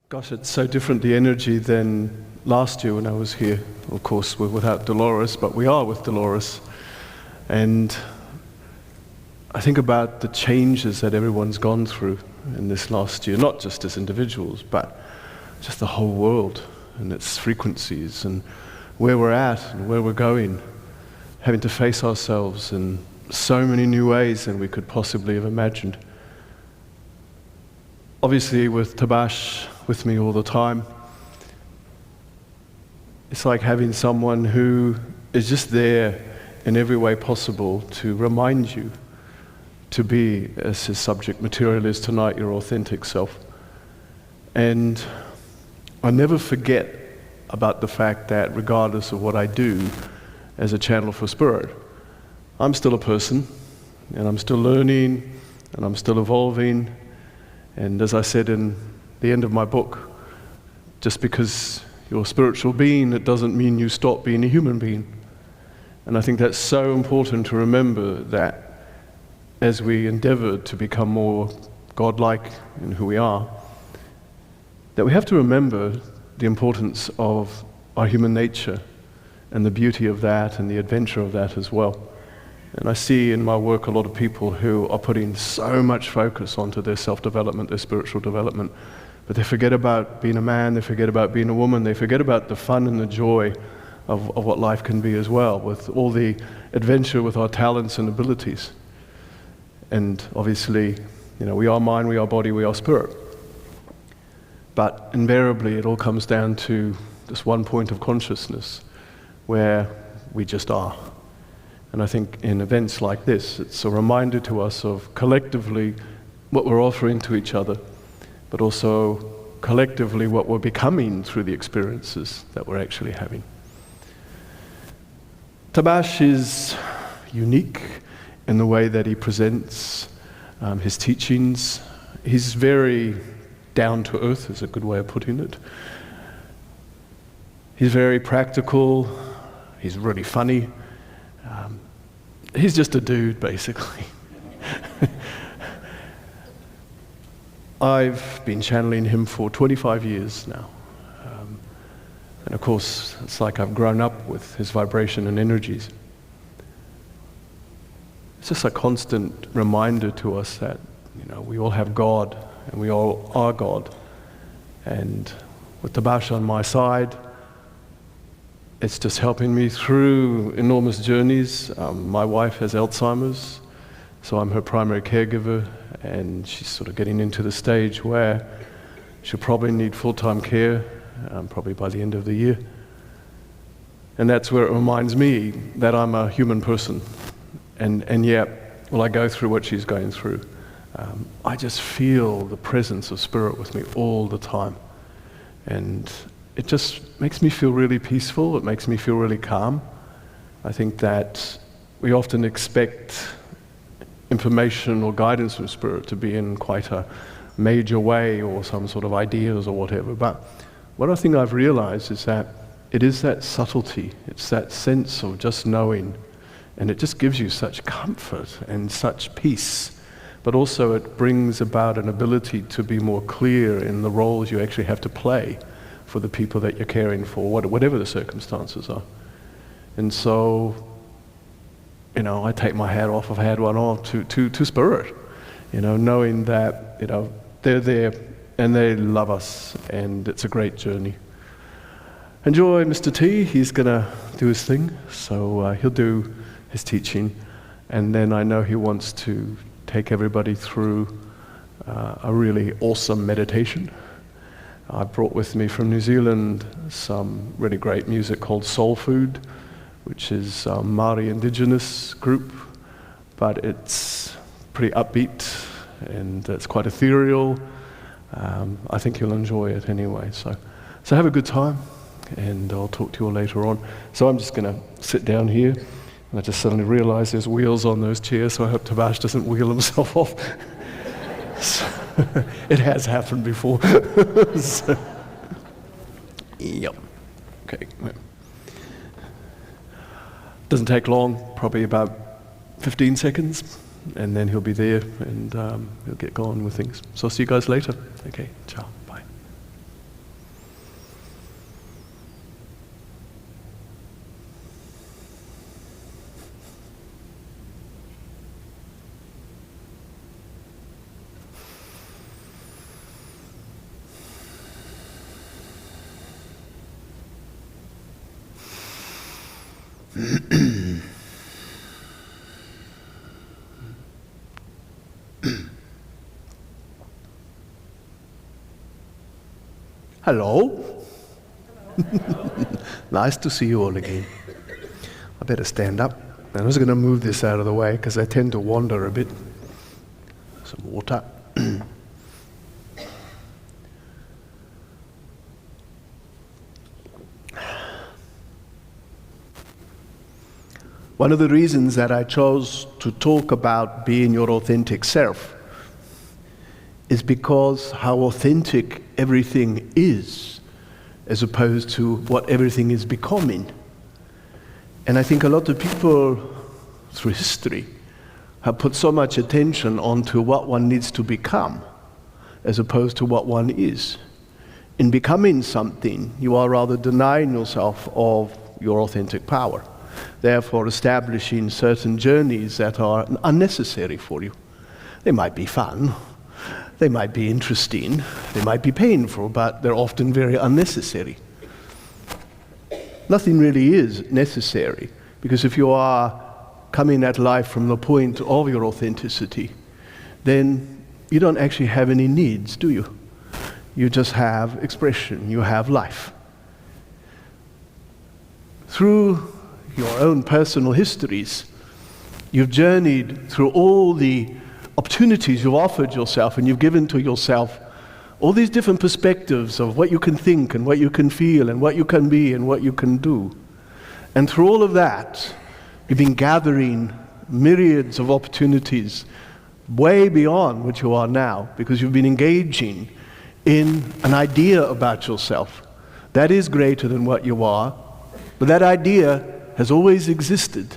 Gosh, it's so different, the energy, than last year when I was here. Of course, we're without Dolores, but we are with Dolores. And I think about the changes that everyone's gone through in this last year, not just as individuals, but just the whole world and its frequencies and where we're at and where we're going, having to face ourselves in so many new ways than we could possibly have imagined. Obviously, with Tabaash with me all the time, it's like having someone who is just there in every way possible to remind you to be, as his subject material is tonight, your authentic self. And I never forget about the fact that regardless of what I do as a channel for spirit, I'm still a person, and I'm still learning, and I'm still evolving. And as I said in the end of my book, just because you're a spiritual being, it doesn't mean you stop being a human being. And I think that's so important to remember, that as we endeavor to become more godlike in who we are, that we have to remember the importance of our human nature and the beauty of that and the adventure of that as well. And I see in my work a lot of people who are putting so much focus onto their self-development, their spiritual development, but they forget about being a man, they forget about being a woman, they forget about the fun and the joy of what life can be as well, with all the adventure with our talents and abilities. And obviously, we are mind, we are body, we are spirit. But invariably, it all comes down to this one point of consciousness where we just are. And I think in events like this, it's a reminder to us of collectively what we're offering to each other, but also collectively what we're becoming through the experiences that we're actually having. Tabaash is unique in the way that he presents his teachings. He's very down to earth, is a good way of putting it. He's very practical, he's really funny. He's just a dude, basically. I've been channeling him for 25 years now. And of course, it's like I've grown up with his vibration and energies. It's just a constant reminder to us that, we all have God, and we all are God. And with Tabaash on my side, it's just helping me through enormous journeys. My wife has Alzheimer's, so I'm her primary caregiver, and she's sort of getting into the stage where she'll probably need full-time care, probably by the end of the year. And that's where it reminds me that I'm a human person. And yet, while I go through what she's going through, I just feel the presence of spirit with me all the time. And it just makes me feel really peaceful, it makes me feel really calm. I think that we often expect information or guidance from spirit to be in quite a major way, or some sort of ideas or whatever. But what I think I've realized is that it is that subtlety, it's that sense of just knowing, and it just gives you such comfort and such peace. But also it brings about an ability to be more clear in the roles you actually have to play for the people that you're caring for, whatever the circumstances are. And so, I take my hat off, I've had one off to spirit, knowing that, they're there and they love us, and it's a great journey. Enjoy Mr. T, he's gonna do his thing, so he'll do his teaching, and then I know he wants to take everybody through a really awesome meditation. I brought with me from New Zealand some really great music called Soul Food, which is a Māori indigenous group, but it's pretty upbeat and it's quite ethereal. I think you'll enjoy it anyway. So have a good time, and I'll talk to you all later on. So I'm just going to sit down here, and I just suddenly realized there's wheels on those chairs, so I hope Tabaash doesn't wheel himself off. So, it has happened before. So, yep. Okay. Doesn't take long, probably about 15 seconds, and then he'll be there, and he'll get going with things. So I'll see you guys later. Okay, ciao, bye. Hello. Nice to see you all again. I better stand up. I'm just going to move this out of the way because I tend to wander a bit. Some water. One of the reasons that I chose to talk about being your authentic self is because how authentic everything is, as opposed to what everything is becoming. And I think a lot of people through history have put so much attention onto what one needs to become, as opposed to what one is. In becoming something, you are rather denying yourself of your authentic power, therefore establishing certain journeys that are unnecessary for you. They might be fun, they might be interesting, they might be painful, but they're often very unnecessary. Nothing really is necessary, because if you are coming at life from the point of your authenticity, then you don't actually have any needs, do you? You just have expression, you have life. Through your own personal histories, you've journeyed through all the opportunities you've offered yourself, and you've given to yourself all these different perspectives of what you can think and what you can feel and what you can be and what you can do. And through all of that, you've been gathering myriads of opportunities way beyond what you are now, because you've been engaging in an idea about yourself that is greater than what you are, but that idea has always existed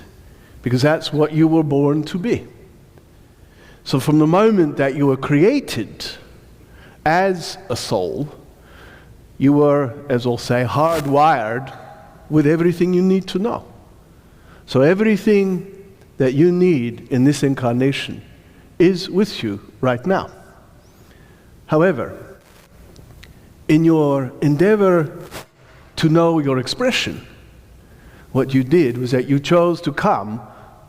because that's what you were born to be. So from the moment that you were created as a soul, you were, as I'll say, hardwired with everything you need to know. So everything that you need in this incarnation is with you right now. However, in your endeavor to know your expression, what you did was that you chose to come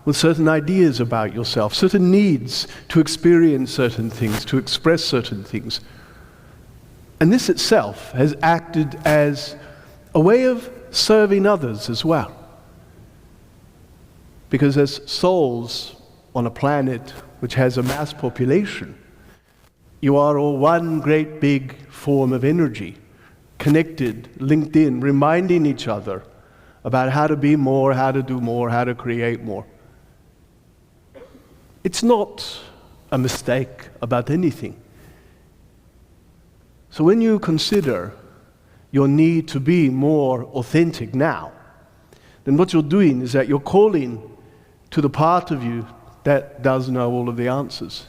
with certain ideas about yourself, certain needs to experience certain things, to express certain things. And this itself has acted as a way of serving others as well. Because as souls on a planet which has a mass population, you are all one great big form of energy, connected, linked in, reminding each other about how to be more, how to do more, how to create more. It's not a mistake about anything. So when you consider your need to be more authentic now, then what you're doing is that you're calling to the part of you that does know all of the answers.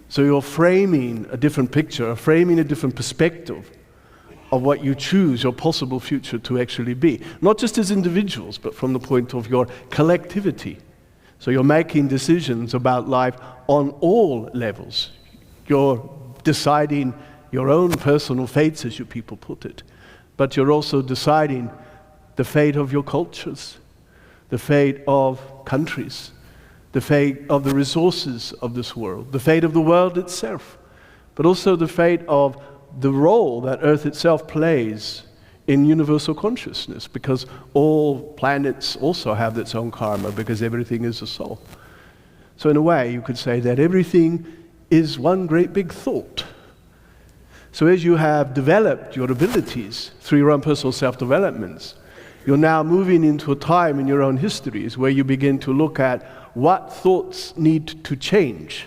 So you're framing a different picture, framing a different perspective of what you choose your possible future to actually be. Not just as individuals, but from the point of your collectivity. So you're making decisions about life on all levels. You're deciding your own personal fates, as you people put it. But you're also deciding the fate of your cultures, the fate of countries, the fate of the resources of this world, the fate of the world itself, but also the fate of the role that Earth itself plays in universal consciousness, because all planets also have its own karma, because everything is a soul. So in a way, you could say that everything is one great big thought. So as you have developed your abilities through your own personal self-developments, you're now moving into a time in your own histories where you begin to look at what thoughts need to change.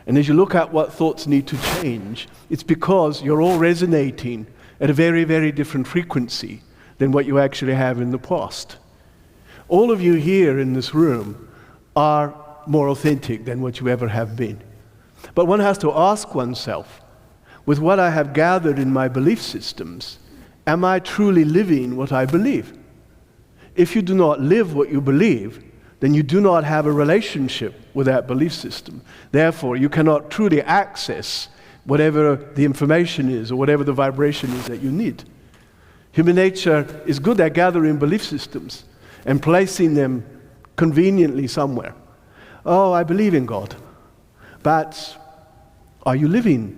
And as you look at what thoughts need to change, it's because you're all resonating at a very, very different frequency than what you actually have in the past. All of you here in this room are more authentic than what you ever have been. But one has to ask oneself, with what I have gathered in my belief systems, am I truly living what I believe? If you do not live what you believe, then you do not have a relationship with that belief system. Therefore, you cannot truly access whatever the information is or whatever the vibration is that you need. Human nature is good at gathering belief systems, and placing them conveniently somewhere. Oh, I believe in God, but are you living?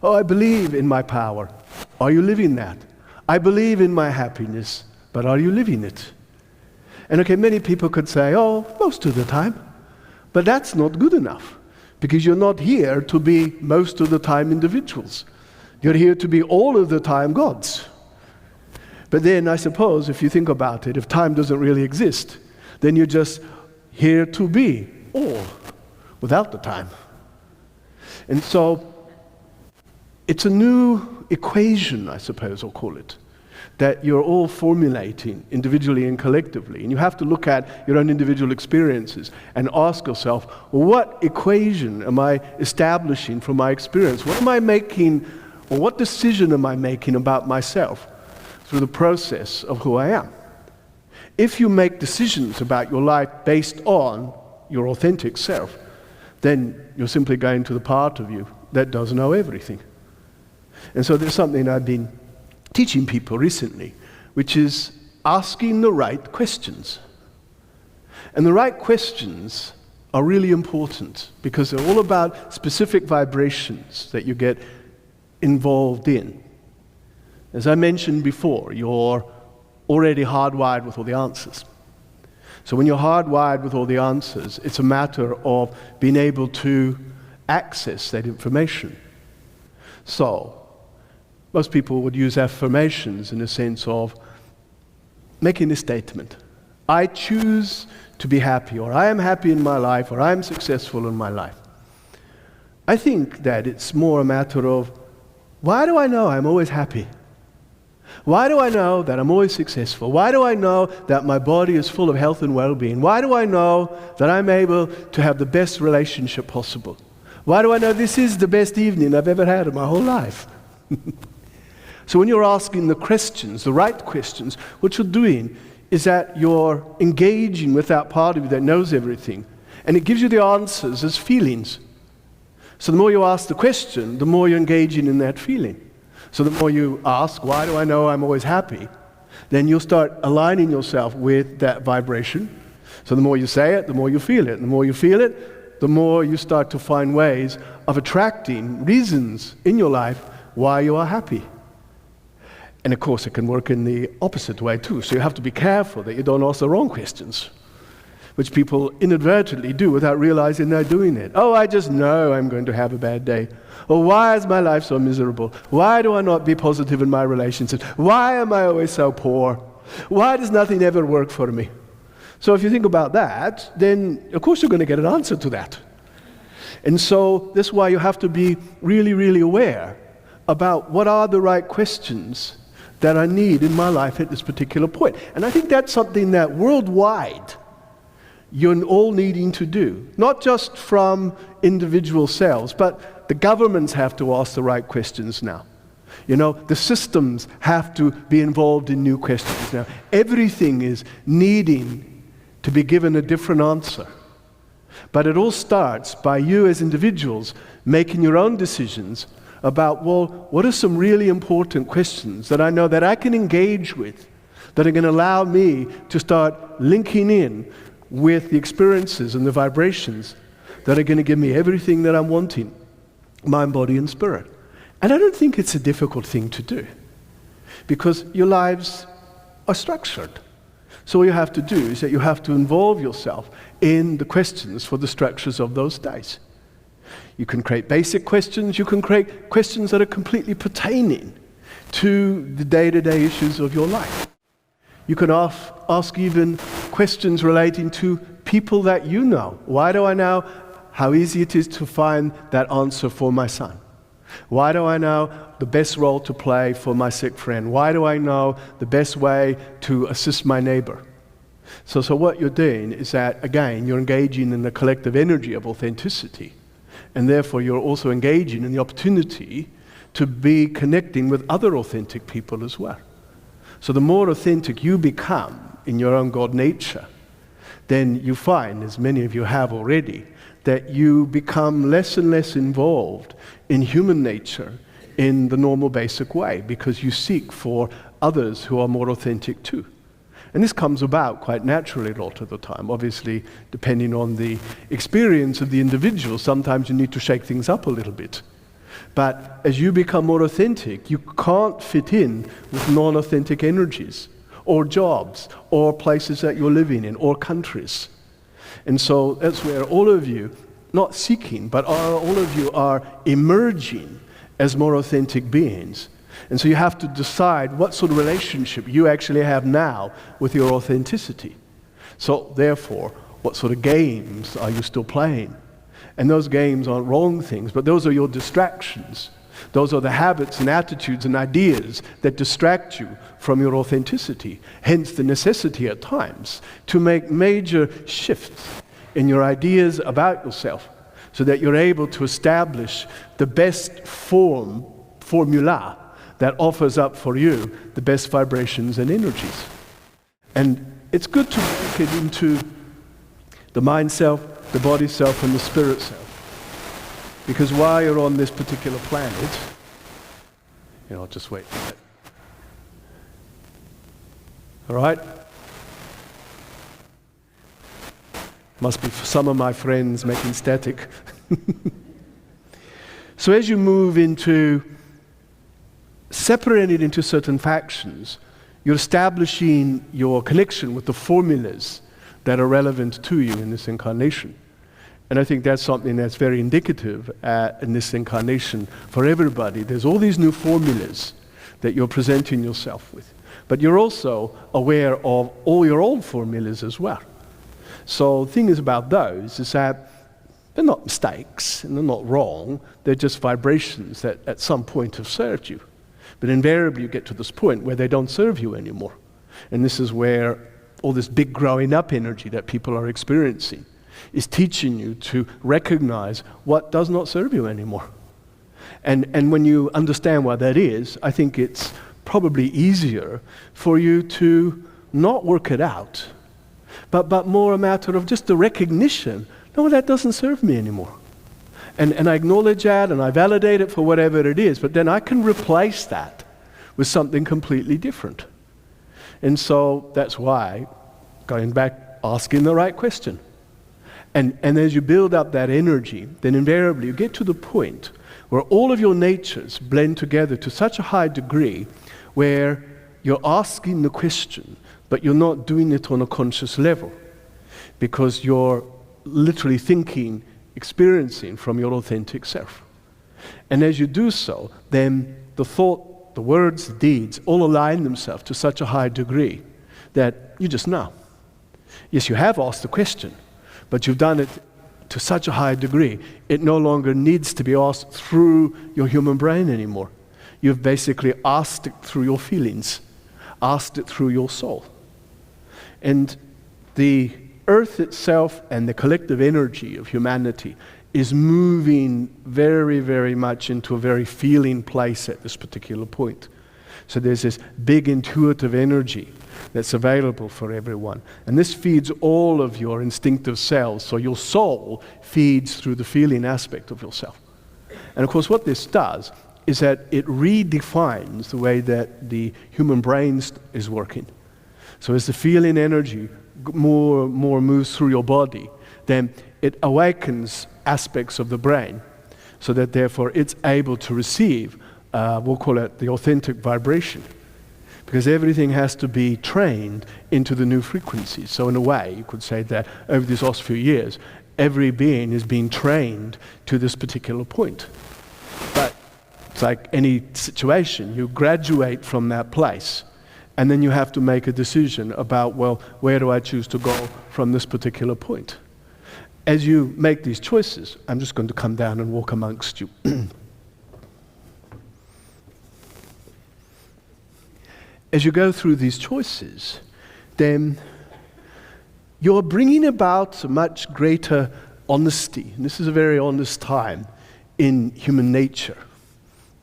Oh, I believe in my power. Are you living that? I believe in my happiness, but are you living it? And okay, many people could say, oh, most of the time. But that's not good enough, because you're not here to be most of the time individuals. You're here to be all of the time gods. But then I suppose if you think about it, if time doesn't really exist, then you're just here to be all without the time. And so it's a new equation, I suppose I'll call it, that you're all formulating individually and collectively. And you have to look at your own individual experiences and ask yourself, what equation am I establishing from my experience? What am I making, or what decision am I making about myself through the process of who I am? If you make decisions about your life based on your authentic self, then you're simply going to the part of you that does know everything. And so there's something I've been teaching people recently, which is asking the right questions. And the right questions are really important because they're all about specific vibrations that you get involved in. As I mentioned before, you're already hardwired with all the answers. So when you're hardwired with all the answers, it's a matter of being able to access that information. So most people would use affirmations in the sense of making a statement. I choose to be happy, or I am happy in my life, or I am successful in my life. I think that it's more a matter of, why do I know I'm always happy? Why do I know that I'm always successful? Why do I know that my body is full of health and well-being? Why do I know that I'm able to have the best relationship possible? Why do I know this is the best evening I've ever had in my whole life? So when you're asking the questions, the right questions, what you're doing is that you're engaging with that part of you that knows everything. And it gives you the answers as feelings. So the more you ask the question, the more you're engaging in that feeling. So the more you ask, why do I know I'm always happy? Then you'll start aligning yourself with that vibration. So the more you say it, the more you feel it. And the more you feel it, the more you start to find ways of attracting reasons in your life why you are happy. And of course, it can work in the opposite way too. So you have to be careful that you don't ask the wrong questions, which people inadvertently do without realizing they're doing it. Oh, I just know I'm going to have a bad day. Or why is my life so miserable? Why do I not be positive in my relationships? Why am I always so poor? Why does nothing ever work for me? So if you think about that, then of course you're going to get an answer to that. And so that's why you have to be really, really aware about what are the right questions that I need in my life at this particular point. And I think that's something that worldwide you're all needing to do, not just from individual selves, but the governments have to ask the right questions now. You know, the systems have to be involved in new questions now. Everything is needing to be given a different answer. But it all starts by you as individuals making your own decisions about, well, what are some really important questions that I know that I can engage with, that are going to allow me to start linking in with the experiences and the vibrations that are going to give me everything that I'm wanting, mind, body, and spirit. And I don't think it's a difficult thing to do, because your lives are structured. So all you have to do is that you have to involve yourself in the questions for the structures of those days. You can create basic questions, you can create questions that are completely pertaining to the day-to-day issues of your life. You can ask even questions relating to people that you know. Why do I know how easy it is to find that answer for my son? Why do I know the best role to play for my sick friend? Why do I know the best way to assist my neighbor? So what you're doing is that, again, you're engaging in the collective energy of authenticity. And therefore, you're also engaging in the opportunity to be connecting with other authentic people as well. So the more authentic you become in your own God nature, then you find, as many of you have already, that you become less and less involved in human nature in the normal basic way, because you seek for others who are more authentic too. And this comes about quite naturally a lot of the time. Obviously, depending on the experience of the individual, sometimes you need to shake things up a little bit. But as you become more authentic, you can't fit in with non-authentic energies, or jobs, or places that you're living in, or countries. And so that's where all of you, not seeking, but all of you are emerging as more authentic beings. And so you have to decide what sort of relationship you actually have now with your authenticity. So therefore, what sort of games are you still playing? And those games aren't wrong things, but those are your distractions. Those are the habits and attitudes and ideas that distract you from your authenticity. Hence the necessity at times to make major shifts in your ideas about yourself so that you're able to establish the best formula that offers up for you the best vibrations and energies. And it's good to break it into the mind self, the body self, and the spirit self. Because while you're on this particular planet, I'll just wait for that. All right? Must be some of my friends making static. So as you move into separating into certain factions, you're establishing your connection with the formulas that are relevant to you in this incarnation. And I think that's something that's very indicative in this incarnation for everybody. There's all these new formulas that you're presenting yourself with. But you're also aware of all your old formulas as well. So the thing is about those is that they're not mistakes and they're not wrong. They're just vibrations that at some point have served you. But invariably you get to this point where they don't serve you anymore. And this is where all this big growing up energy that people are experiencing is teaching you to recognize what does not serve you anymore. And when you understand what that is, I think it's probably easier for you to not work it out, but more a matter of just the recognition, no, that doesn't serve me anymore. And I acknowledge that and I validate it for whatever it is, but then I can replace that with something completely different. And so that's why, going back, asking the right question. And as you build up that energy, then invariably you get to the point where all of your natures blend together to such a high degree where you're asking the question, but you're not doing it on a conscious level because you're literally thinking, experiencing from your authentic self. And as you do so, then the thought, the words, the deeds all align themselves to such a high degree that you just know. Yes, you have asked the question, but you've done it to such a high degree, it no longer needs to be asked through your human brain anymore. You've basically asked it through your feelings, asked it through your soul. And the earth itself and the collective energy of humanity is moving very, very much into a very feeling place at this particular point. So there's this big intuitive energy that's available for everyone. And this feeds all of your instinctive cells. So your soul feeds through the feeling aspect of yourself. And of course what this does is that it redefines the way that the human brain is working. So as the feeling energy more moves through your body, then it awakens aspects of the brain so that therefore it's able to receive, we'll call it the authentic vibration. Because everything has to be trained into the new frequencies. So in a way, you could say that over these last few years, every being is being trained to this particular point. But it's like any situation, you graduate from that place, and then you have to make a decision about, well, where do I choose to go from this particular point? As you make these choices, I'm just going to come down and walk amongst you. As you go through these choices, then you're bringing about a much greater honesty. And this is a very honest time in human nature.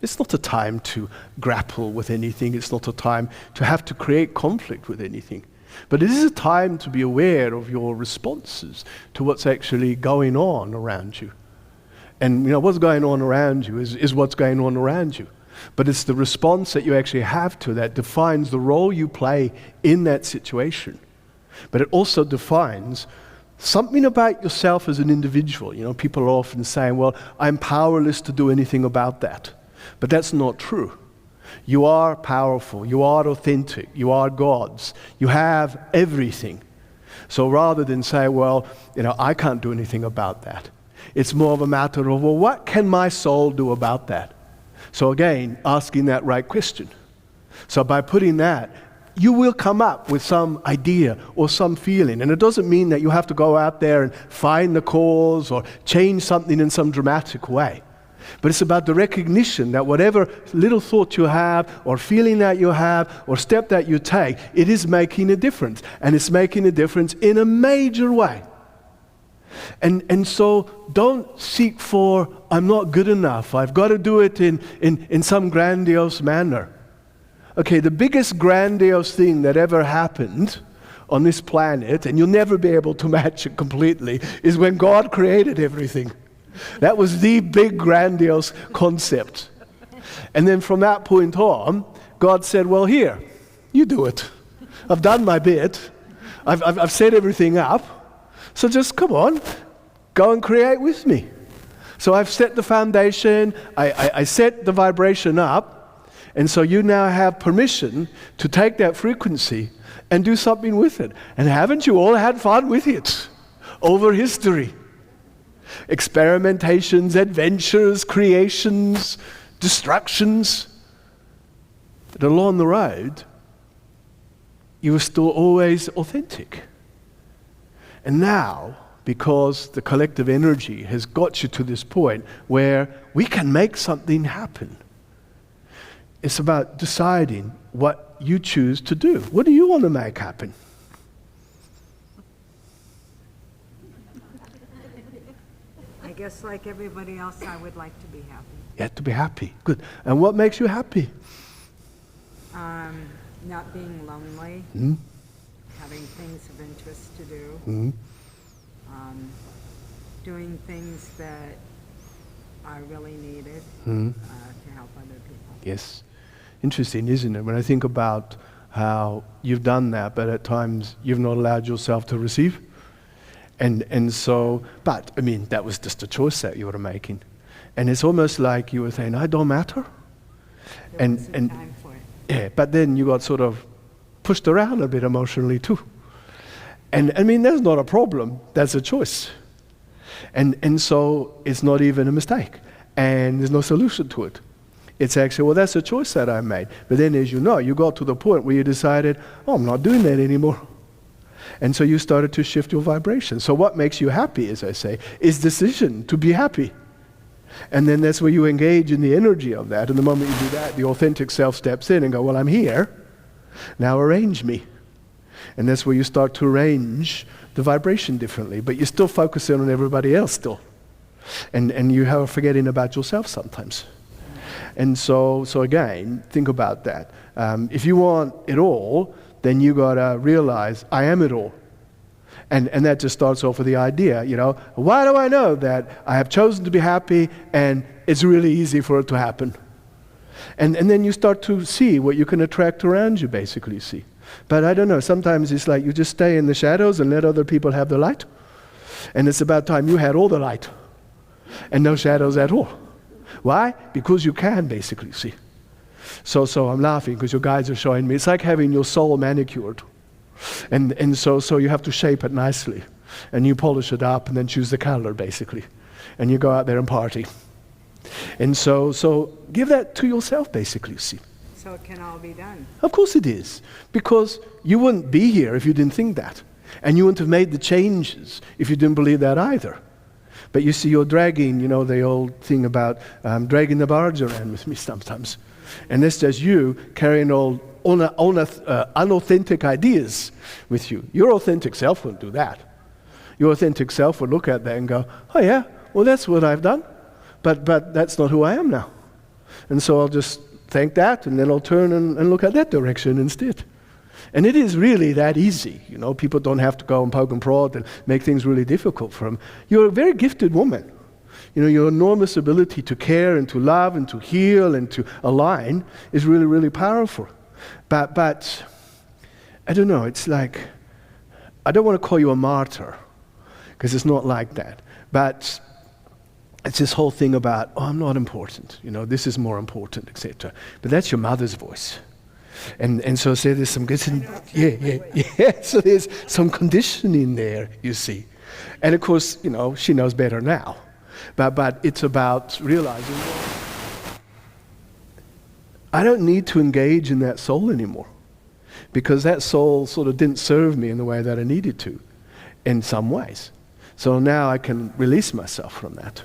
It's not a time to grapple with anything. It's not a time to have to create conflict with anything. But it is a time to be aware of your responses to what's actually going on around you. And what's going on around you is what's going on around you. But it's the response that you actually have to that defines the role you play in that situation. But it also defines something about yourself as an individual. You know, people are often saying, well, I'm powerless to do anything about that. But that's not true. You are powerful, you are authentic, you are God's, you have everything. So rather than say, well, you know, I can't do anything about that, it's more of a matter of, well, what can my soul do about that? So again, asking that right question. So by putting that, you will come up with some idea or some feeling. And it doesn't mean that you have to go out there and find the cause or change something in some dramatic way. But it's about the recognition that whatever little thought you have or feeling that you have or step that you take, it is making a difference. And it's making a difference in a major way. And so don't seek for, I'm not good enough, I've got to do it in some grandiose manner. Okay, the biggest grandiose thing that ever happened on this planet, and you'll never be able to match it completely, is when God created everything. That was the big grandiose concept. And then from that point on, God said, well, here, you do it. I've done my bit. I've set everything up. So just come on, go and create with me. So I've set the foundation, I set the vibration up, and so you now have permission to take that frequency and do something with it. And haven't you all had fun with it over history? Experimentations, adventures, creations, destructions. But along the road, you were still always authentic. And now, because the collective energy has got you to this point where we can make something happen, it's about deciding what you choose to do. What do you want to make happen? I guess like everybody else, I would like to be happy. You have to be happy. Good. And what makes you happy? Not being lonely. Mm-hmm. Having things of interest to do. Mm-hmm. Doing things that are really needed to help other people. Yes. Interesting, isn't it? When I think about how you've done that, but at times you've not allowed yourself to receive. And so, but I mean, that was just a choice that you were making. And it's almost like you were saying, I don't matter. There wasn't time for it. Yeah, but then you got sort of pushed around a bit emotionally too. And I mean, that's not a problem, that's a choice. And so it's not even a mistake. And there's no solution to it. It's actually, well, that's a choice that I made. But then as you know, you got to the point where you decided, oh, I'm not doing that anymore. And so you started to shift your vibration. So what makes you happy, as I say, is decision to be happy. And then that's where you engage in the energy of that. And the moment you do that, the authentic self steps in and go, well, I'm here. Now arrange me. And that's where you start to arrange the vibration differently. But you're still focusing on everybody else still. And you are forgetting about yourself sometimes. And so again, think about that. If you want it all, then you got to realize, I am it all. And that just starts off with the idea, you know, why do I know that I have chosen to be happy and it's really easy for it to happen? And then you start to see what you can attract around you, basically see. But I don't know, sometimes it's like you just stay in the shadows and let other people have the light. And it's about time you had all the light and no shadows at all. Why? Because you can, basically, see. So I'm laughing because your guides are showing me. It's like having your soul manicured. And so you have to shape it nicely. And you polish it up and then choose the color, basically. And you go out there and party. And so give that to yourself, basically, see. So it can all be done. Of course it is. Because you wouldn't be here if you didn't think that. And you wouldn't have made the changes if you didn't believe that either. But you see, you're dragging, you know, the old thing about dragging the barge around with me sometimes. And that's just you carrying all unauthentic ideas with you. Your authentic self wouldn't do that. Your authentic self would look at that and go, oh yeah, well that's what I've done. But that's not who I am now. And so I'll just thank that, and then I'll turn and look at that direction instead. And it is really that easy. You know, people don't have to go and poke and prod and make things really difficult for them. You're a very gifted woman. Your enormous ability to care and to love and to heal and to align is really, really powerful. But I don't know, it's like, I don't want to call you a martyr, because it's not like that. But it's this whole thing about, I'm not important, this is more important, etc. But that's your mother's voice. And so there's some good, yeah. So there's some conditioning there, you see. And of course, she knows better now. But it's about realizing, I don't need to engage in that soul anymore, because that soul sort of didn't serve me in the way that I needed to, in some ways. So now I can release myself from that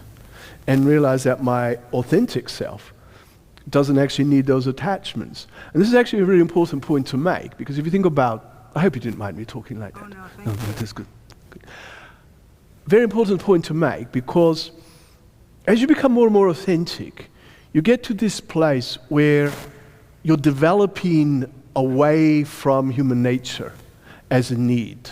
and realize that my authentic self doesn't actually need those attachments. And this is actually a really important point to make, because if you think about, I hope you didn't mind me talking like that. Oh, no, thank you. No, that's good. Very important point to make, because as you become more and more authentic, you get to this place where you're developing away from human nature as a need.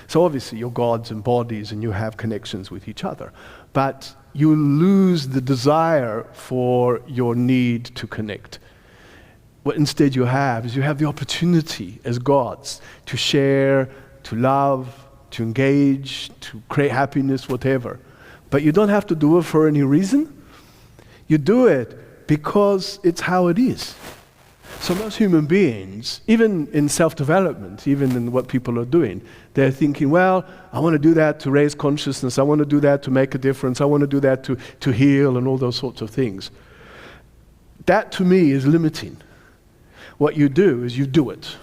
So obviously you're gods and bodies and you have connections with each other, but you lose the desire for your need to connect. What instead you have is you have the opportunity as gods to share, to love, to engage, to create happiness, whatever. But you don't have to do it for any reason. You do it because it's how it is. So most human beings, even in self-development, even in what people are doing, they're thinking, well, I want to do that to raise consciousness, I want to do that to make a difference, I want to do that to heal and all those sorts of things. That to me is limiting. What you do is you do it.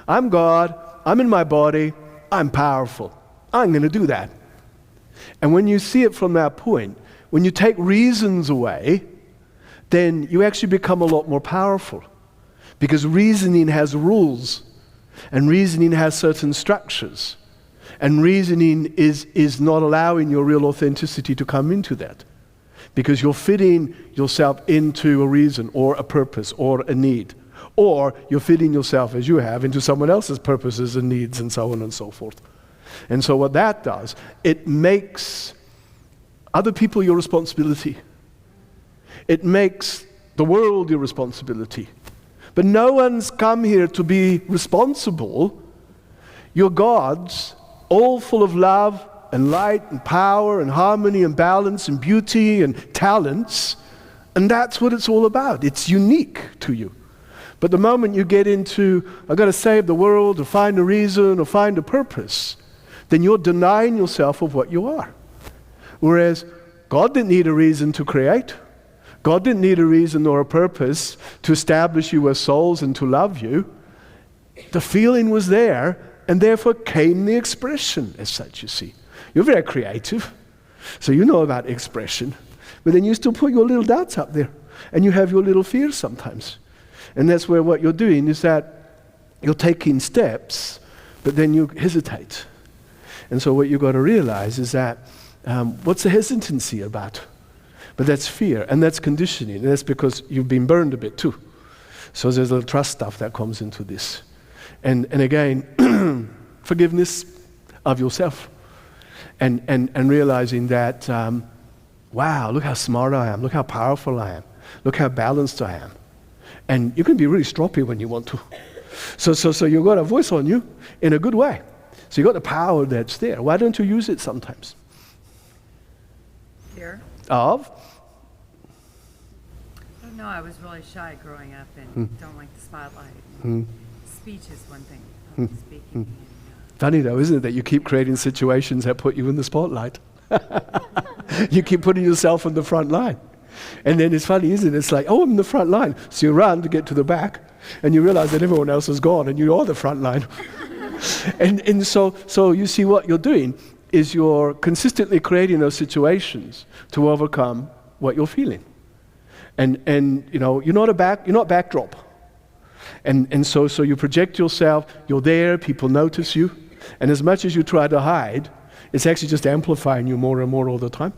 I'm God, I'm in my body, I'm powerful. I'm going to do that. And when you see it from that point, when you take reasons away, then you actually become a lot more powerful. Because reasoning has rules, and reasoning has certain structures, and reasoning is not allowing your real authenticity to come into that. Because you're fitting yourself into a reason, or a purpose, or a need. Or you're fitting yourself, as you have, into someone else's purposes and needs, and so on and so forth. And so what that does, it makes other people your responsibility. It makes the world your responsibility. But no one's come here to be responsible. You're gods, all full of love and light and power and harmony and balance and beauty and talents. And that's what it's all about. It's unique to you. But the moment you get into, I've got to save the world or find a reason or find a purpose, then you're denying yourself of what you are. Whereas God didn't need a reason to create. God didn't need a reason or a purpose to establish you as souls and to love you. The feeling was there, and therefore came the expression as such, you see. You're very creative, so you know about expression, but then you still put your little doubts up there, and you have your little fears sometimes. And that's where what you're doing is that you're taking steps, but then you hesitate. And so what you've got to realize is that what's the hesitancy about? But that's fear, and that's conditioning, and that's because you've been burned a bit too. So there's a trust stuff that comes into this. And again, forgiveness of yourself. And realizing that, wow, look how smart I am, look how powerful I am, look how balanced I am. And you can be really stroppy when you want to. So you've got a voice on you in a good way. So you've got the power that's there. Why don't you use it sometimes? Here? Of? Oh, no, I was really shy growing up and don't like the spotlight. Speech is one thing. Speaking. Funny though, isn't it, that you keep creating situations that put you in the spotlight? You keep putting yourself on the front line. And then it's funny, isn't it? It's like, oh, I'm in the front line. So you run to get to the back, and you realize that everyone else is gone, and you are the front line. and so you see what you're doing is you're consistently creating those situations to overcome what you're feeling. And you know, you're not backdrop. And so you project yourself, you're there, people notice you, and as much as you try to hide, it's actually just amplifying you more and more all the time.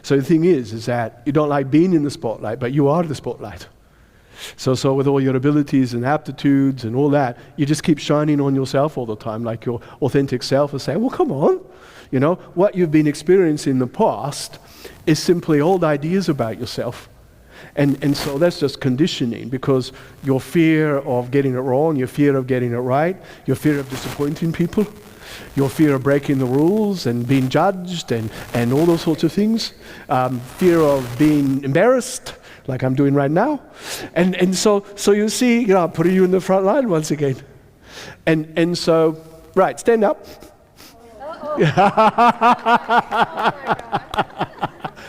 So the thing is that you don't like being in the spotlight, but you are the spotlight. So with all your abilities and aptitudes and all that, you just keep shining on yourself all the time, like your authentic self is saying, well, come on, You know, what you've been experiencing in the past is simply old ideas about yourself. And so that's just conditioning, because your fear of getting it wrong, your fear of getting it right, your fear of disappointing people, your fear of breaking the rules and being judged and all those sorts of things, fear of being embarrassed, like I'm doing right now. And so you see, you know, I'm putting you in the front line once again. And so, right, stand up.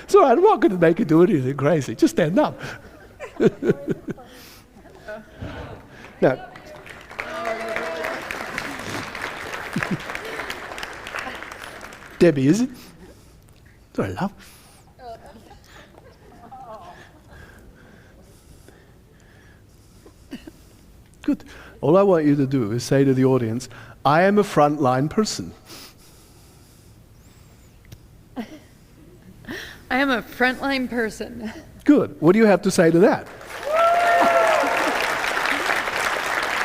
It's all right, I'm not going to make you do anything crazy. Just stand up. Now, Debbie, is it? Sorry, love. Good. All I want you to do is say to the audience, I am a frontline person. I am a frontline person. Good. What do you have to say to that?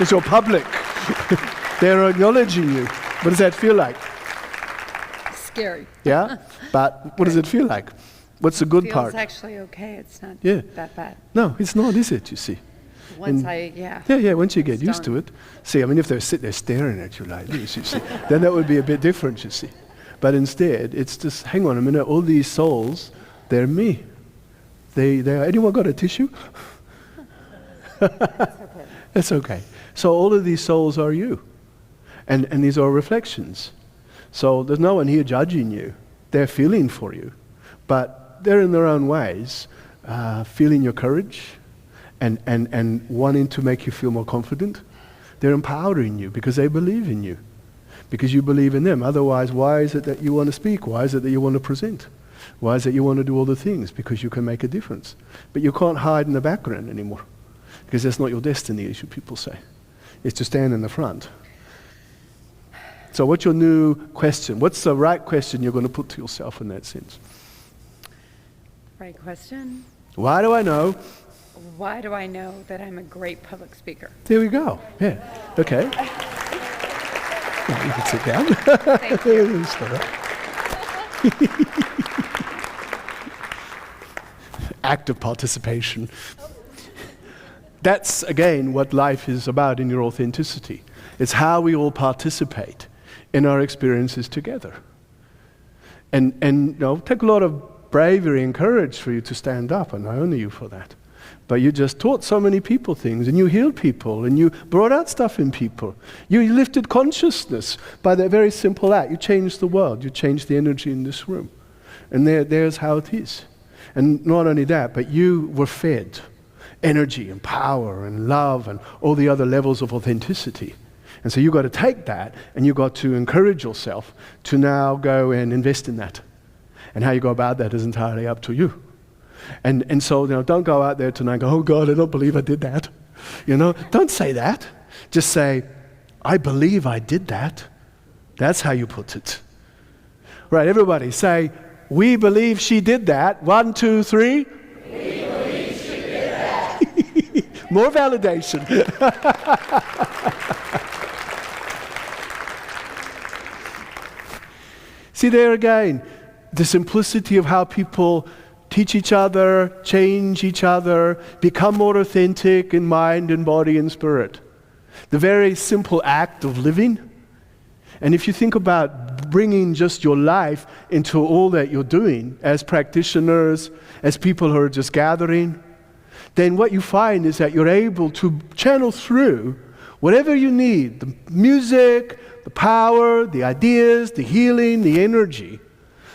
It's your public. They're acknowledging you. What does that feel like? Scary. Yeah? But what does it feel like? What's the good part? Feels actually okay. It's not Yeah. that bad. No, it's not, is it, you see? Once Once you get used to it. See, I mean, if they sit there staring at you like this, you see, then that would be a bit different, you see. But instead, it's just, hang on a minute, all these souls, they're me. They are, anyone got a tissue? That's okay. So all of these souls are you. And these are reflections. So there's no one here judging you. They're feeling for you. But they're in their own ways, feeling your courage and wanting to make you feel more confident. They're empowering you because they believe in you. Because you believe in them. Otherwise, why is it that you want to speak? Why is it that you want to present? Why is it you want to do all the things? Because you can make a difference. But you can't hide in the background anymore. Because that's not your destiny, as you people say. It's to stand in the front. So what's your new question? What's the right question you're going to put to yourself in that sense? Right question. Why do I know? Why do I know that I'm a great public speaker? There we go. Yeah. Okay. Now you can sit down. Thank you. It's all right. Active participation. That's, again, what life is about in your authenticity. It's how we all participate in our experiences together. And you know, take a lot of bravery and courage for you to stand up, and I honor you for that. But you just taught so many people things, and you healed people, and you brought out stuff in people. You lifted consciousness by that very simple act. You changed the world. You changed the energy in this room. And there's how it is. And not only that, but you were fed energy and power and love and all the other levels of authenticity. And so you've got to take that, and you've got to encourage yourself to now go and invest in that. And how you go about that is entirely up to you. And so, you know, don't go out there tonight and go, oh God, I don't believe I did that. You know, don't say that. Just say, I believe I did that. That's how you put it. Right, everybody say, we believe she did that. 1, 2, 3. We believe she did that. More validation. See there again, the simplicity of how people teach each other, change each other, become more authentic in mind and body and spirit. The very simple act of living. And if you think about bringing just your life into all that you're doing as practitioners, as people who are just gathering, then what you find is that you're able to channel through whatever you need, the music, the power, the ideas, the healing, the energy.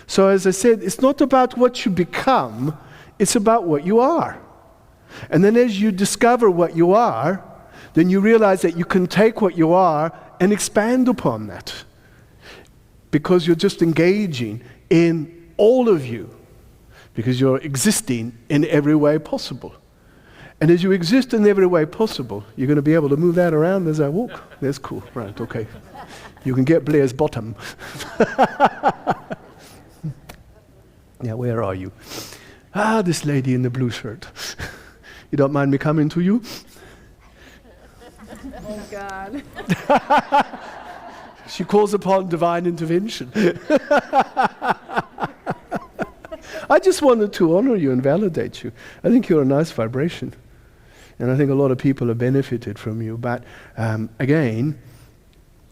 So as I said, it's not about what you become, it's about what you are. And then as you discover what you are, then you realize that you can take what you are and expand upon that. Because you're just engaging in all of you. Because you're existing in every way possible. And as you exist in every way possible, you're going to be able to move that around as I walk. That's cool. Right, okay. You can get Blair's bottom. Yeah, where are you? Ah, this lady in the blue shirt. You don't mind me coming to you? Oh, God. She calls upon divine intervention. I just wanted to honor you and validate you. I think you're a nice vibration. And I think a lot of people have benefited from you. But again,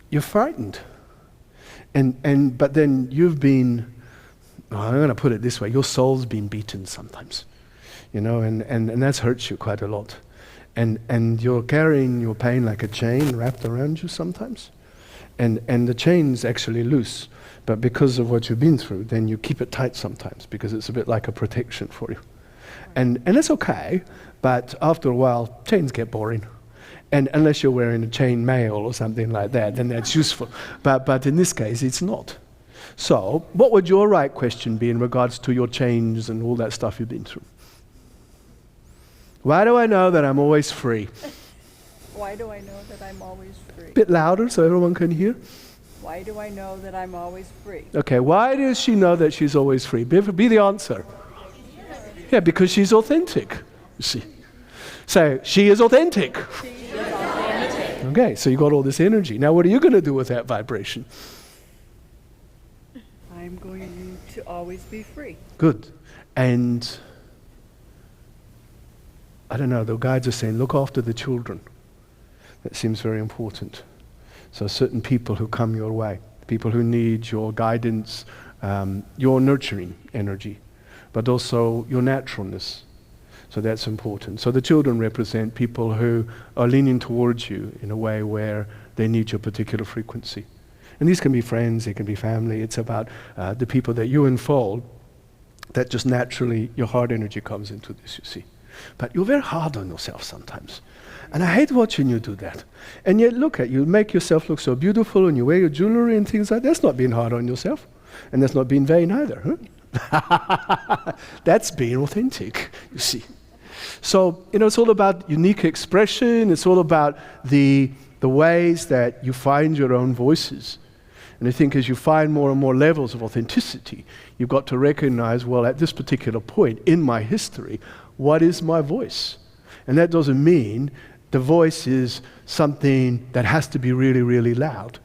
you're frightened. But then you've been, I'm going to put it this way, your soul's been beaten sometimes. And that's hurt you quite a lot. And you're carrying your pain like a chain wrapped around you sometimes. And the chain's actually loose. But because of what you've been through, then you keep it tight sometimes because it's a bit like a protection for you. And it's okay, but after a while, chains get boring. And unless you're wearing a chain mail or something like that, then that's useful. But in this case, it's not. So, what would your right question be in regards to your chains and all that stuff you've been through? Why do I know that I'm always free? Why do I know that I'm always free? Bit louder so everyone can hear. Why do I know that I'm always free? Okay, why does she know that she's always free? Be the answer. Yeah, because she's authentic, you see. So, she is authentic. Okay, so you got all this energy. Now, what are you going to do with that vibration? I'm going to always be free. Good. And I don't know, the guides are saying, look after the children. That seems very important. So certain people who come your way, people who need your guidance, your nurturing energy, but also your naturalness. So that's important. So the children represent people who are leaning towards you in a way where they need your particular frequency. And these can be friends, they can be family. It's about the people that you unfold, that just naturally your heart energy comes into this, you see. But you're very hard on yourself sometimes. And I hate watching you do that. And yet look at you, make yourself look so beautiful and you wear your jewelry and things like that. That's not being hard on yourself. And that's not being vain either. Huh? That's being authentic, you see. So, it's all about unique expression. It's all about the ways that you find your own voices. And I think as you find more and more levels of authenticity, you've got to recognize, well, at this particular point in my history, what is my voice? And that doesn't mean the voice is something that has to be really, really loud.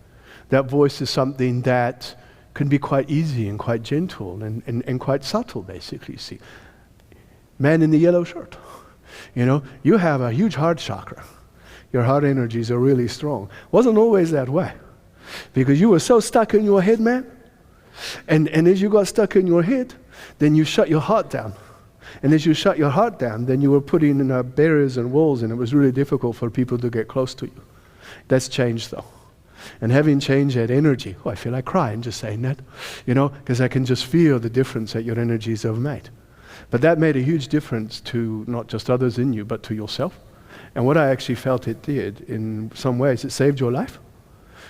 That voice is something that can be quite easy and quite gentle and quite subtle, basically, you see. Man in the yellow shirt. You have a huge heart chakra. Your heart energies are really strong. Wasn't always that way. Because you were so stuck in your head, man. And as you got stuck in your head, then you shut your heart down. And as you shut your heart down, then you were putting in barriers and walls, and it was really difficult for people to get close to you. That's changed, though. And having changed that energy, I feel like crying just saying that, because I can just feel the difference that your energies have made. But that made a huge difference to not just others in you, but to yourself. And what I actually felt it did, in some ways, it saved your life.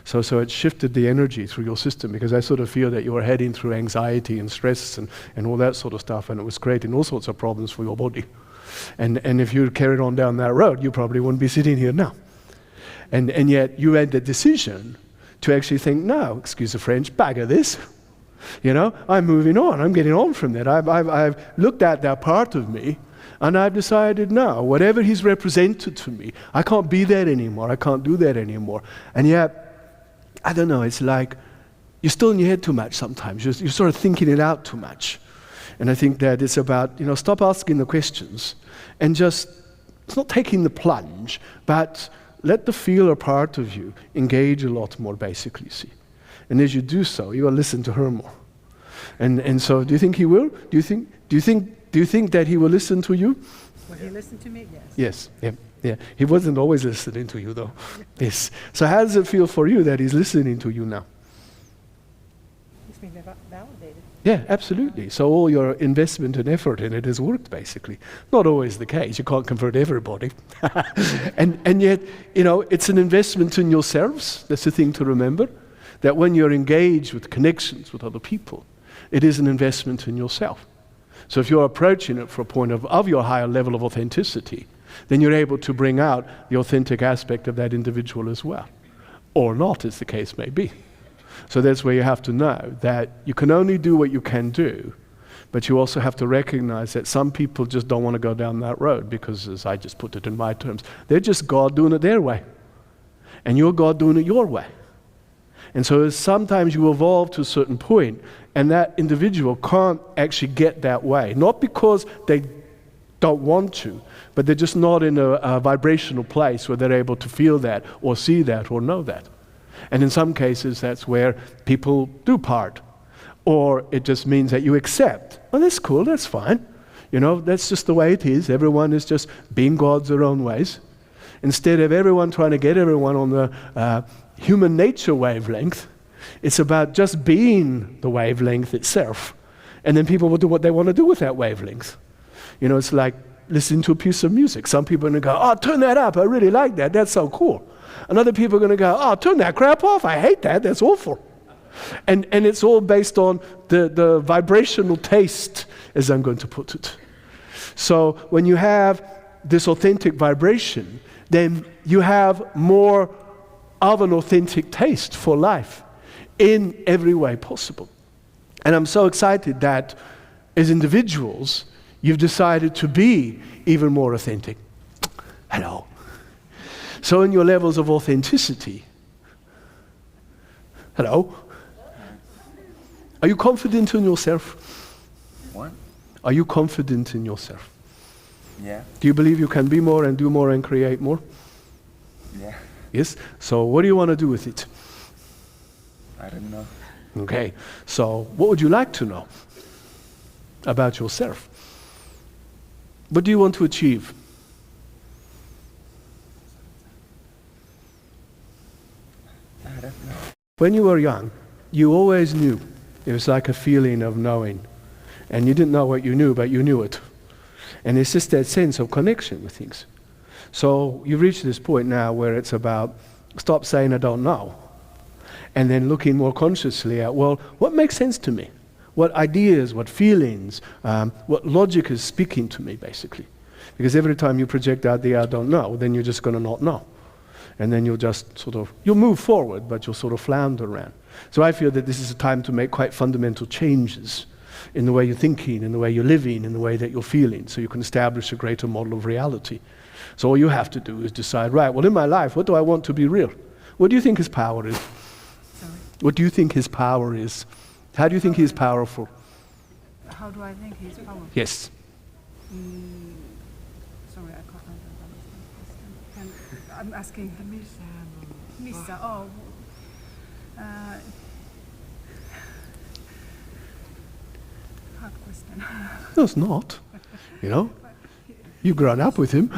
So it shifted the energy through your system, because I sort of feel that you were heading through anxiety and stress and all that sort of stuff, and it was creating all sorts of problems for your body. And if you carried on down that road, you probably wouldn't be sitting here now. And yet you had the decision to actually think, no, excuse the French, bagger this. I'm moving on. I'm getting on from that. I've looked at that part of me, and I've decided, no, whatever he's represented to me, I can't be that anymore. I can't do that anymore. And yet, I don't know, it's like you're still in your head too much sometimes. You're sort of thinking it out too much. And I think that it's about, stop asking the questions and just, it's not taking the plunge, but let the feeler part of you engage a lot more, basically, see. And as you do so, you will listen to her more. And so, do you think he will? Do you think that he will listen to you? Will he listen to me? Yes. Yes. Yeah. He wasn't always listening to you, though. Yes. So how does it feel for you that he's listening to you now? He's being validated. Yeah, absolutely. So all your investment and effort in it has worked, basically. Not always the case. You can't convert everybody. and yet, it's an investment in yourselves. That's the thing to remember. That when you're engaged with connections with other people, it is an investment in yourself. So if you're approaching it from a point of your higher level of authenticity, then you're able to bring out the authentic aspect of that individual as well. Or not, as the case may be. So that's where you have to know that you can only do what you can do, but you also have to recognize that some people just don't want to go down that road because, as I just put it in my terms, they're just God doing it their way. And you're God doing it your way. And so sometimes you evolve to a certain point, and that individual can't actually get that way. Not because they don't want to, but they're just not in a vibrational place where they're able to feel that, or see that, or know that. And in some cases, that's where people do part. Or it just means that you accept, well, that's cool, that's fine. You know, that's just the way it is. Everyone is just being gods their own ways. Instead of everyone trying to get everyone on the human nature wavelength, it's about just being the wavelength itself. And then people will do what they want to do with that wavelength. You know, it's like listening to a piece of music. Some people are going to go, oh, turn that up, I really like that, that's so cool. And other people are going to go, oh, turn that crap off, I hate that, that's awful. And it's all based on the vibrational taste, as I'm going to put it. So when you have this authentic vibration, then you have more of an authentic taste for life in every way possible. And I'm so excited that as individuals, you've decided to be even more authentic. Hello. So in your levels of authenticity, hello, are you confident in yourself? What? Are you confident in yourself? Yeah. Do you believe you can be more and do more and create more? Yeah. Yes? So what do you want to do with it? I don't know. Okay. So what would you like to know about yourself? What do you want to achieve? I don't know. When you were young, you always knew. It was like a feeling of knowing. And you didn't know what you knew, but you knew it. And it's just that sense of connection with things. So you've reached this point now where it's about stop saying I don't know. And then looking more consciously at, well, what makes sense to me? What ideas, what feelings, what logic is speaking to me, basically. Because every time you project out the I don't know, then you're just going to not know. And then you'll just you'll move forward, but you'll sort of flounder around. So I feel that this is a time to make quite fundamental changes in the way you're thinking, in the way you're living, in the way that you're feeling, so you can establish a greater model of reality. So all you have to do is decide, right, well in my life, what do I want to be real? What do you think his power is? Sorry. What do you think his power is? How do you think he's powerful? How do I think he's powerful? Yes. Sorry, I can't understand the question. I'm asking Missa. Oh. Hard question. No, it's not. You know? You've grown up with him.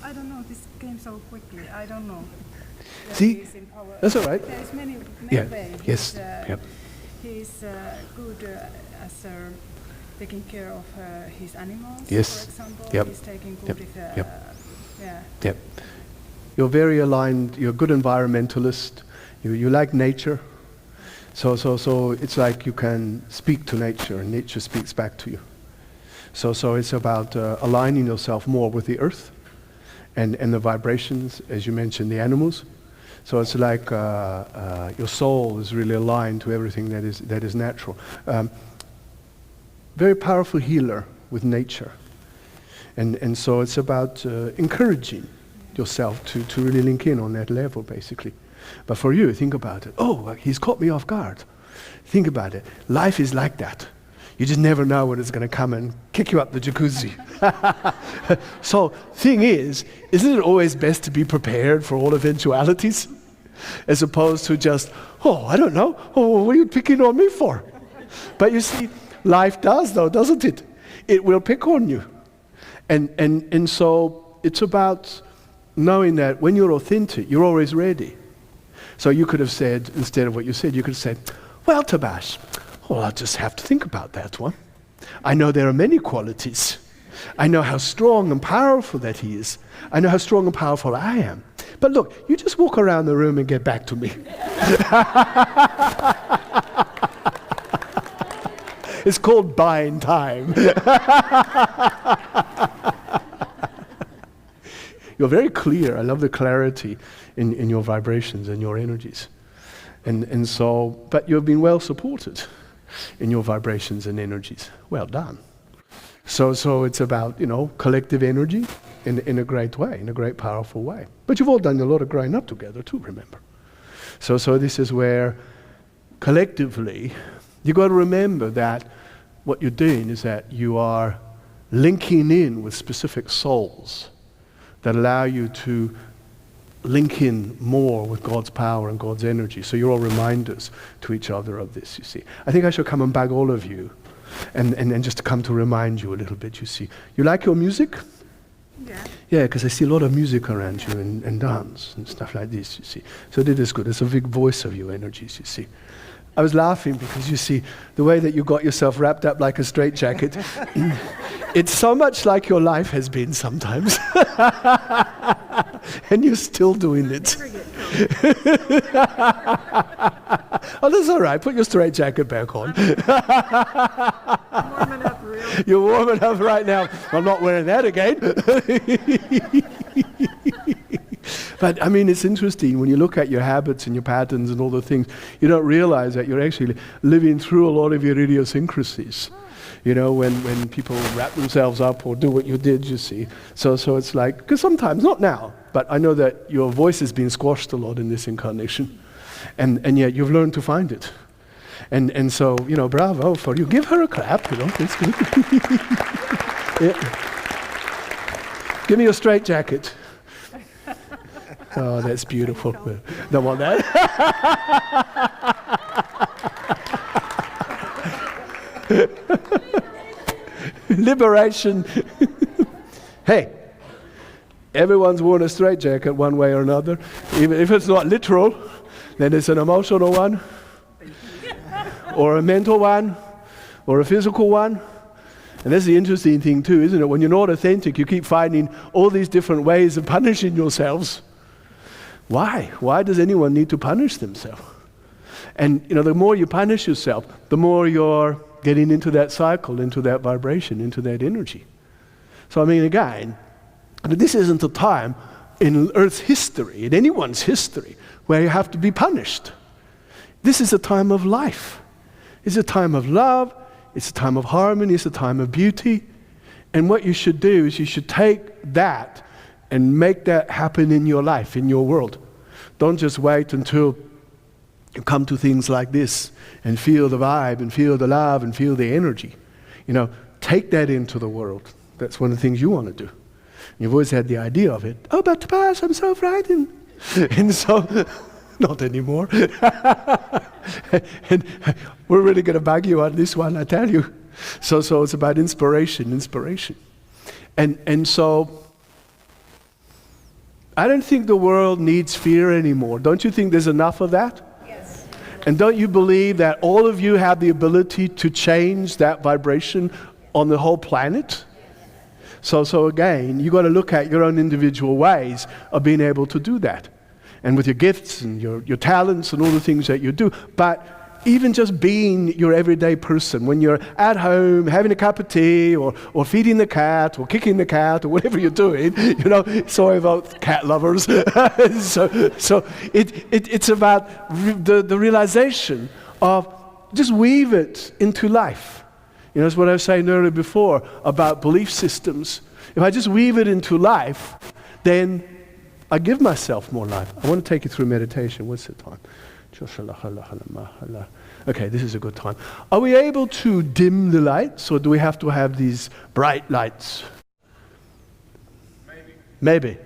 I don't know, this came so quickly. I don't know. See? That's all right. There's many Yeah. ways. Yes. Yep. He's good as taking care of his animals, Yes. for example. Yep. He's taking good Yep. with, Yep. yeah. Yep. You're very aligned. You're a good environmentalist. You like nature. So it's like you can speak to nature and nature speaks back to you. So it's about aligning yourself more with the earth and the vibrations, as you mentioned, the animals. So it's like your soul is really aligned to everything that is natural. Very powerful healer with nature. And so it's about encouraging yourself to really link in on that level, basically. But for you, think about it. Oh, he's caught me off guard. Think about it. Life is like that. You just never know when it's going to come and kick you up the jacuzzi. So, thing is, isn't it always best to be prepared for all eventualities? As opposed to just, oh, I don't know. Oh, what are you picking on me for? But you see, life does though, doesn't it? It will pick on you. And so, it's about knowing that when you're authentic, you're always ready. So you could have said, instead of what you said, you could have said, well, Tabaash, well, I'll just have to think about that one. I know there are many qualities. I know how strong and powerful that he is. I know how strong and powerful I am. But look, you just walk around the room and get back to me. It's called buying time. You're very clear. I love the clarity in your vibrations and your energies. And so, but you've been well supported in your vibrations and energies. Well done. So it's about, collective energy in a great way, in a great powerful way. But you've all done a lot of growing up together too, remember. So this is where collectively, you've got to remember that what you're doing is that you are linking in with specific souls that allow you to link in more with God's power and God's energy. So you're all reminders to each other of this, you see. I think I should come and bag all of you and just to come to remind you a little bit, you see. You like your music? Yeah. Yeah, because I see a lot of music around you and dance and stuff like this, you see. So that is good. It's a big voice of your energies, you see. I was laughing because, you see, the way that you got yourself wrapped up like a straitjacket, it's so much like your life has been sometimes. And you're still doing it. Oh, that's all right. Put your straitjacket back on. Warming up real. You're warming up right now. I'm not wearing that again. But I mean, it's interesting when you look at your habits and your patterns and all the things, you don't realize that you're actually living through a lot of your idiosyncrasies. When people wrap themselves up or do what you did, you see. So it's like, because sometimes, not now, but I know that your voice has been squashed a lot in this incarnation. And yet you've learned to find it. And so, bravo for you. Give her a clap, it's good. Yeah. Give me your straitjacket. Oh, that's beautiful. Don't want that. Liberation. Hey, everyone's worn a straitjacket one way or another. Even if it's not literal, then it's an emotional one, or a mental one, or a physical one. And that's the interesting thing too, isn't it? When you're not authentic, you keep finding all these different ways of punishing yourselves. Why? Why does anyone need to punish themselves? And the more you punish yourself, the more you're getting into that cycle, into that vibration, into that energy. So I mean, again, this isn't a time in Earth's history, in anyone's history, where you have to be punished. This is a time of life. It's a time of love. It's a time of harmony. It's a time of beauty. And what you should do is you should take that and make that happen in your life, in your world. Don't just wait until you come to things like this and feel the vibe and feel the love and feel the energy. Take that into the world. That's one of the things you want to do. You've always had the idea of it. Oh, but Tabaash, I'm so frightened. And so, not anymore. And we're really going to bug you on this one, I tell you. So it's about inspiration. And so, I don't think the world needs fear anymore. Don't you think there's enough of that? Yes. And don't you believe that all of you have the ability to change that vibration on the whole planet? So again, you've got to look at your own individual ways of being able to do that. And with your gifts and your talents and all the things that you do. But even just being your everyday person, when you're at home having a cup of tea or feeding the cat or kicking the cat or whatever you're doing, sorry about cat lovers. so it's about the realization of just weave it into life. That's what I was saying earlier before about belief systems. If I just weave it into life, then I give myself more life. I want to take you through meditation. What's the time? Okay, this is a good time. Are we able to dim the lights, or do we have to have these bright lights? Maybe. We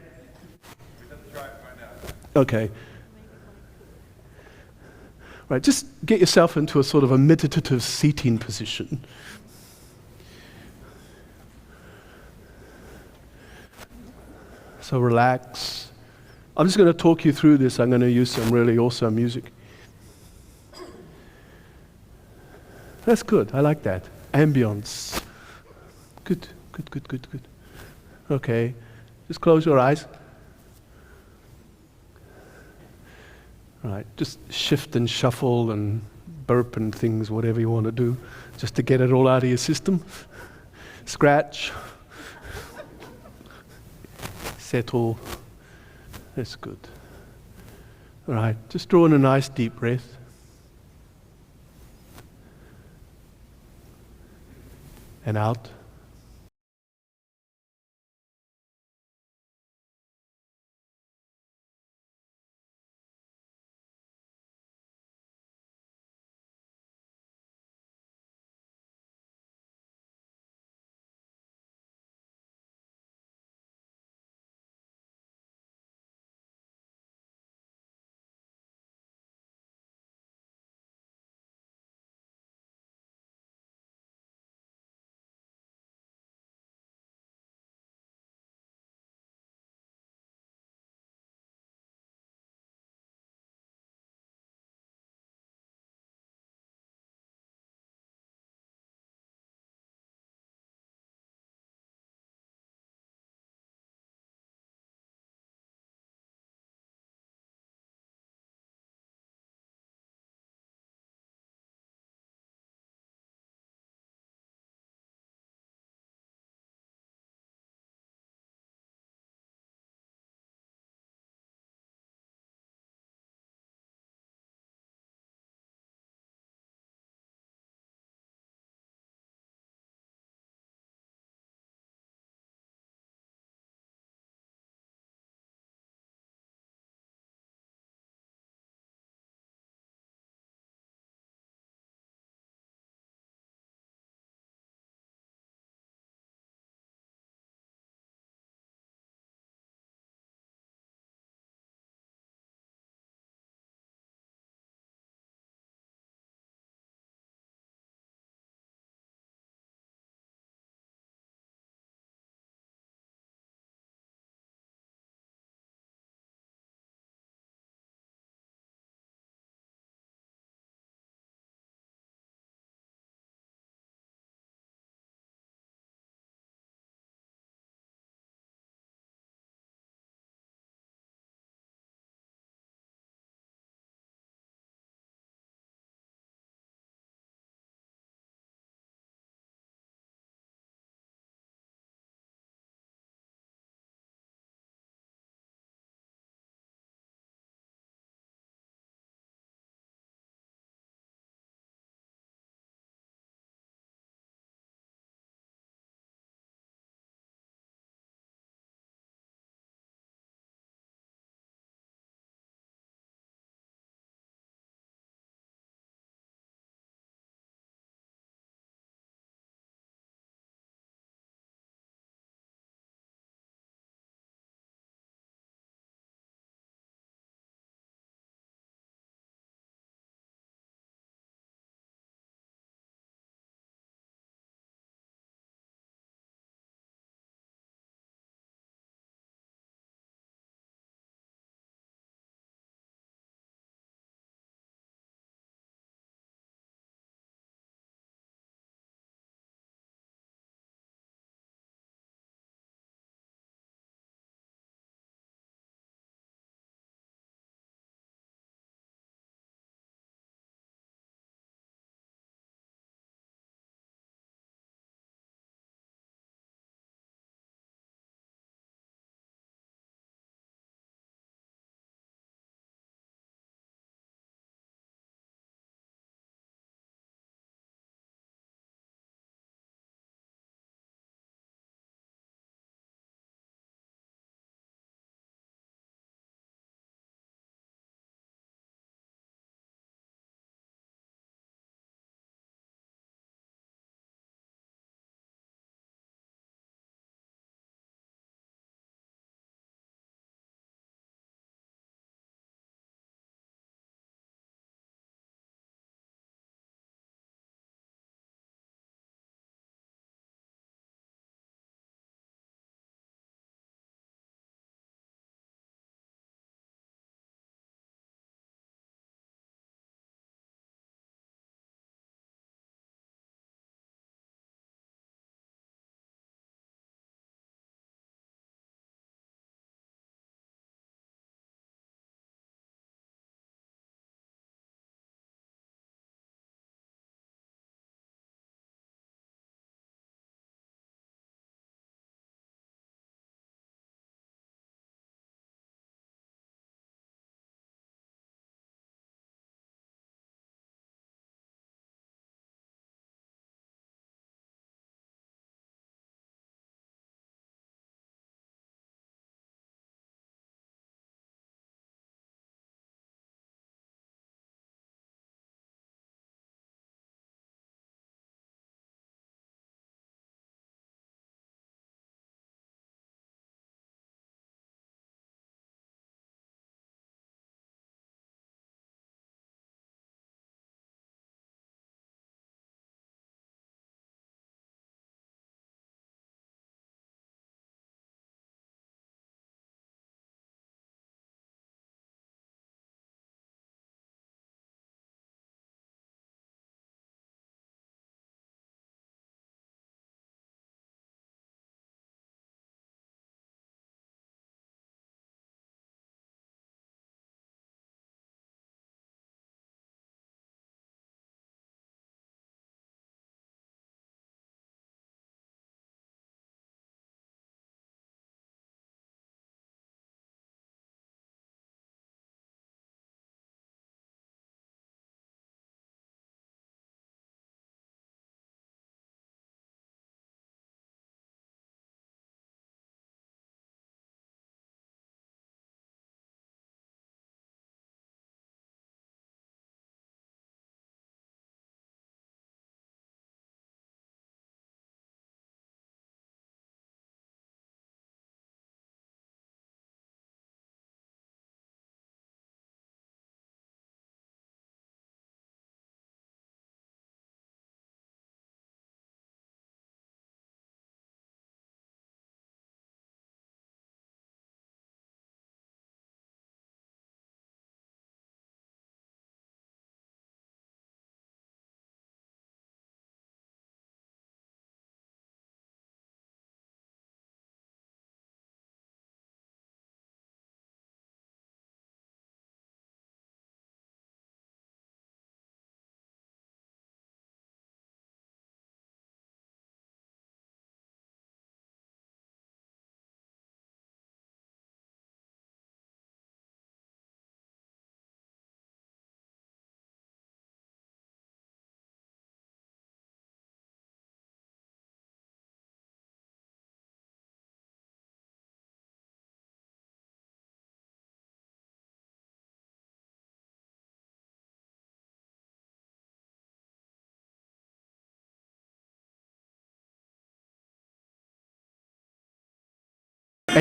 have to try it right now. Okay. Right, just get yourself into a sort of a meditative seating position. So relax. I'm just going to talk you through this. I'm going to use some really awesome music. That's good. I like that. Ambience. Good. Okay. Just close your eyes. All right. Just shift and shuffle and burp and things, whatever you want to do, just to get it all out of your system. Scratch. Settle. That's good. All right. Just draw in a nice deep breath. And out.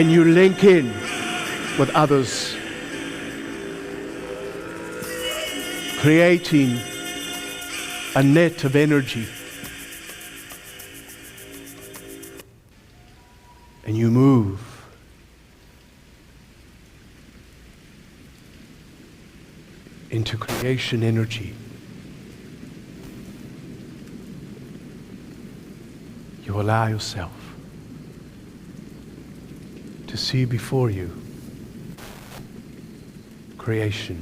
and you link in with others, creating a net of energy. And you move. Into creation energy. You allow yourself to see before you creation,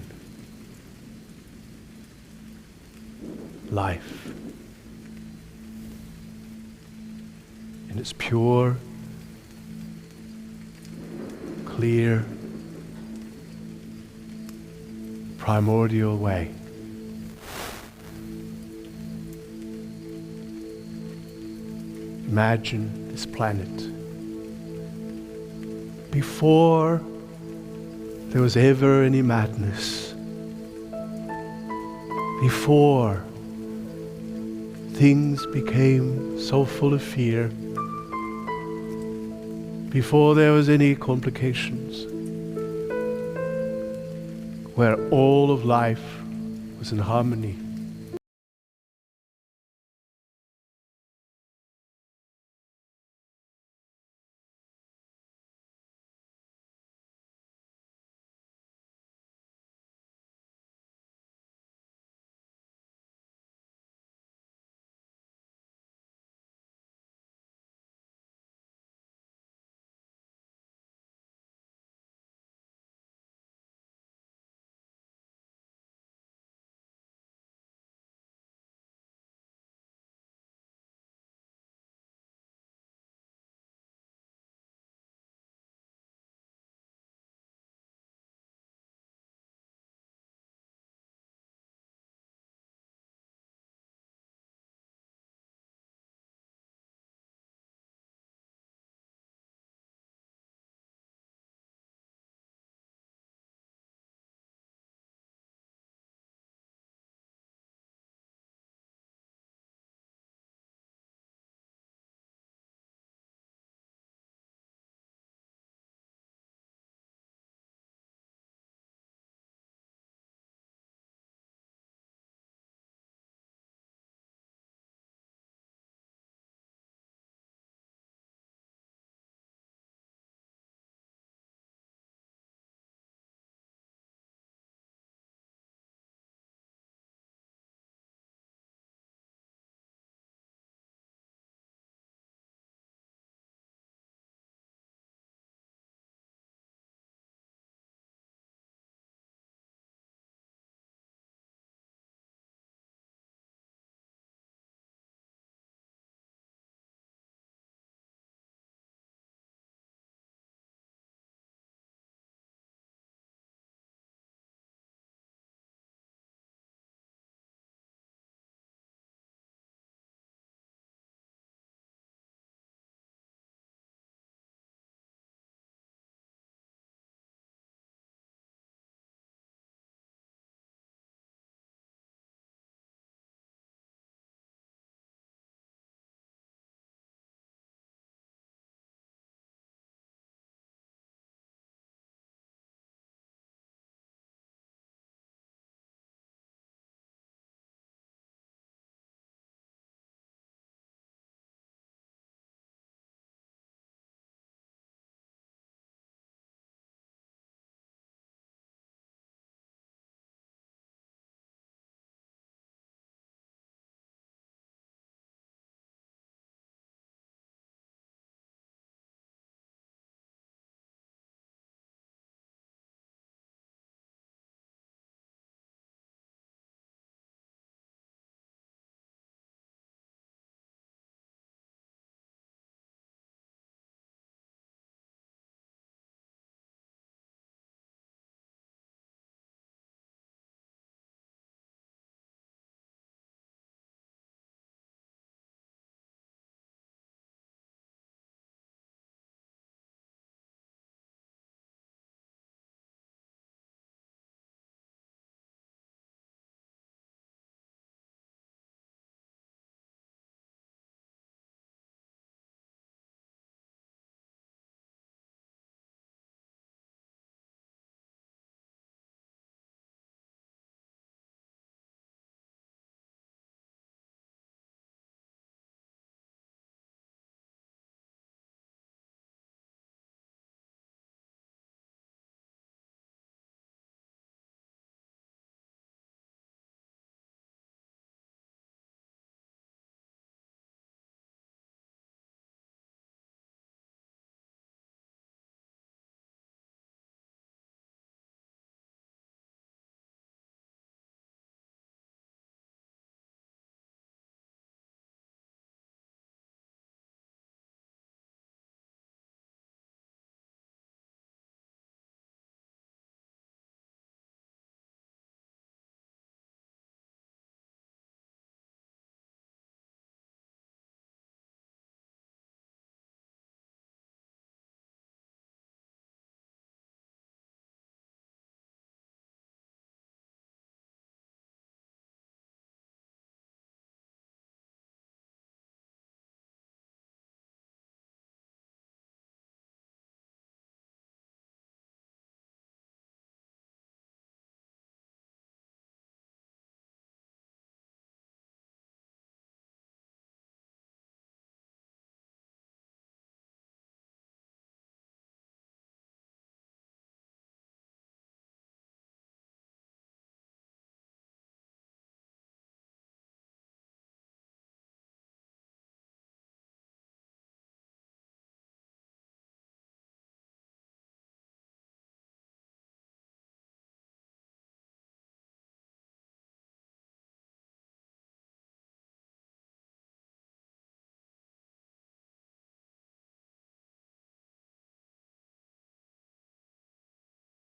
life, in its pure, clear, primordial way. Imagine this planet before there was ever any madness, before things became so full of fear, before there was any complications, where all of life was in harmony.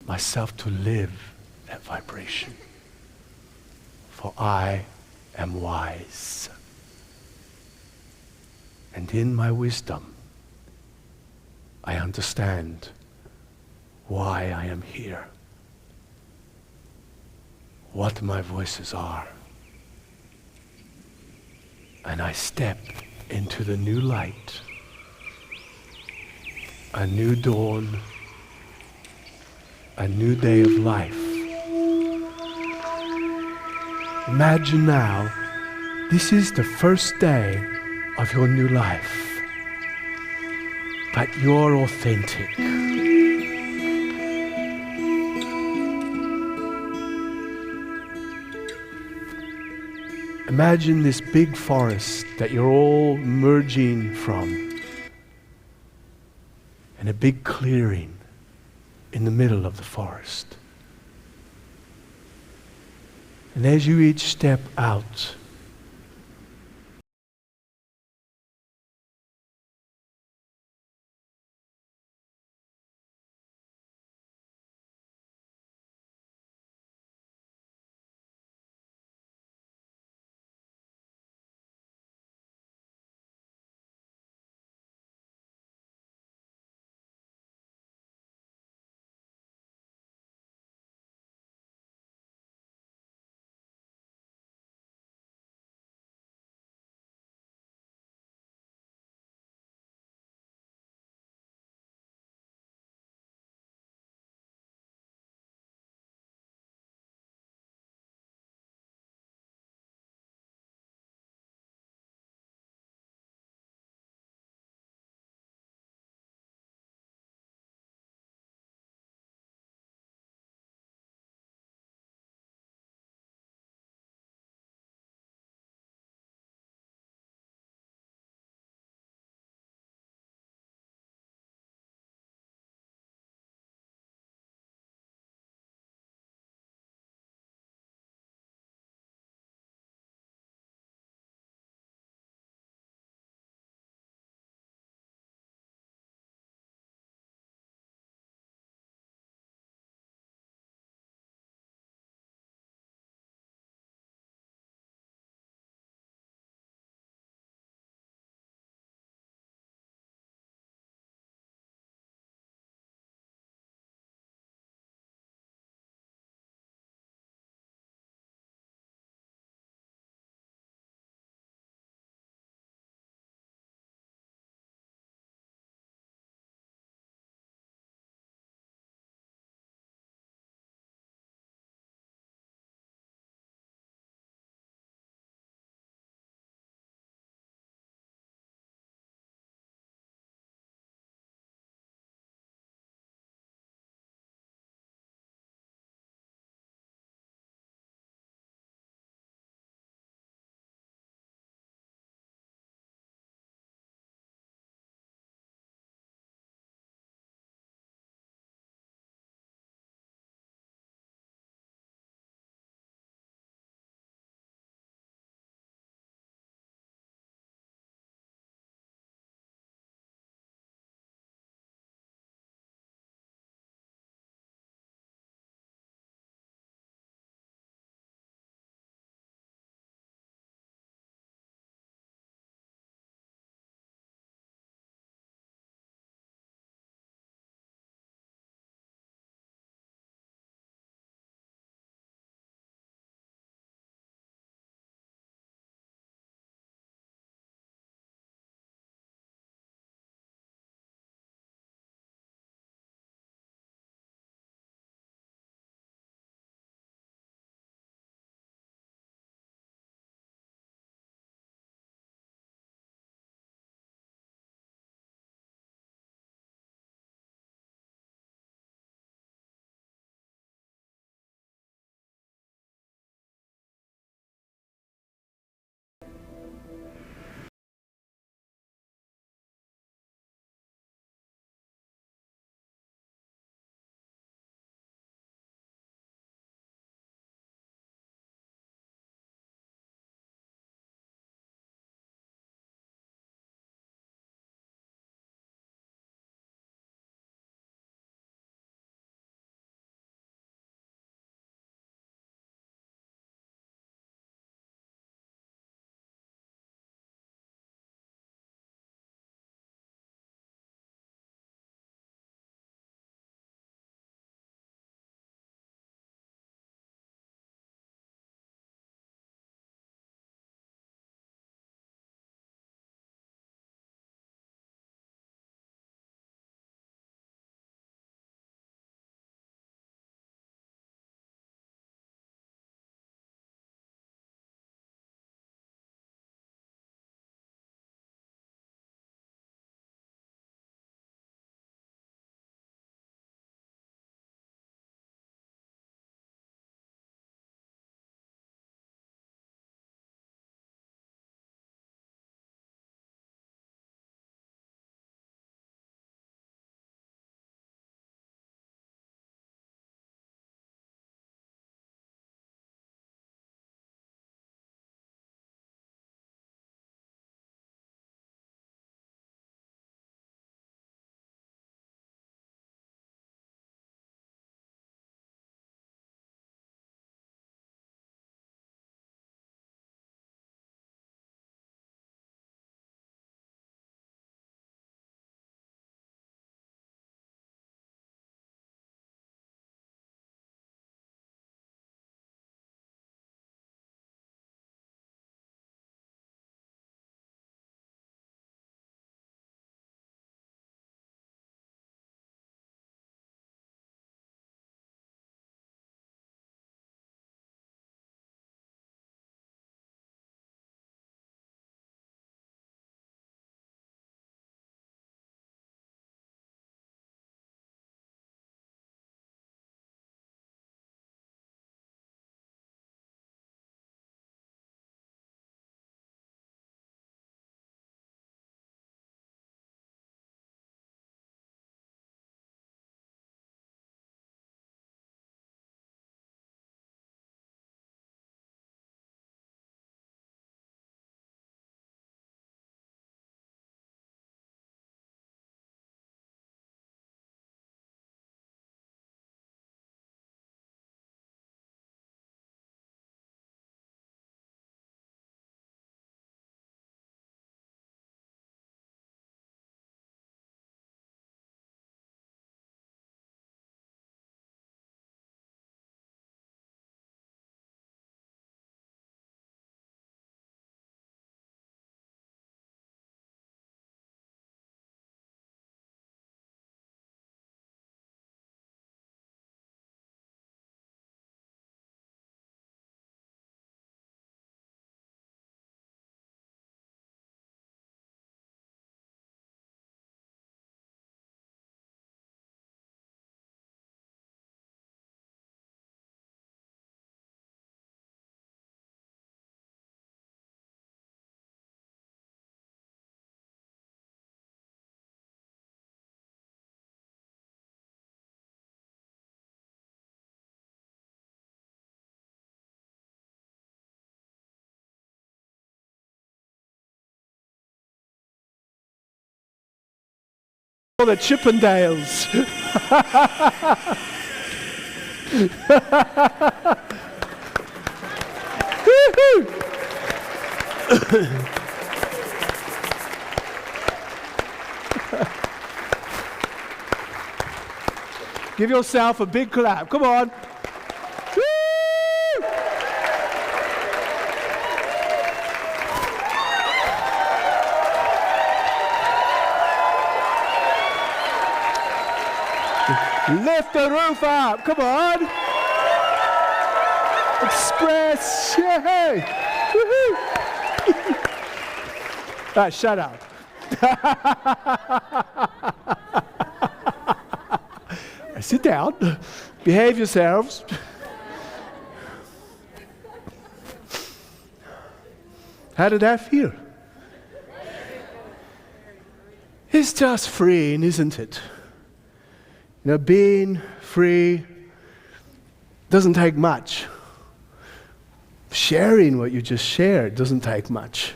myself to live that vibration. For I am wise. And in my wisdom, I understand why I am here, what my voices are. And I step into the new light, a new dawn, a new day of life. Imagine now, this is the first day of your new life, but you're authentic. Imagine this big forest that you're all merging from, and a big clearing in the middle of the forest. And as you each step out, For the Chippendales. Give yourself a big clap. Come on. Woo! Lift the roof up. Come on. Express. Yay. Woohoo. Right, shut up. Sit down. Behave yourselves. How did that feel? It's just freeing, isn't it? You know, being free doesn't take much. Sharing what you just shared doesn't take much.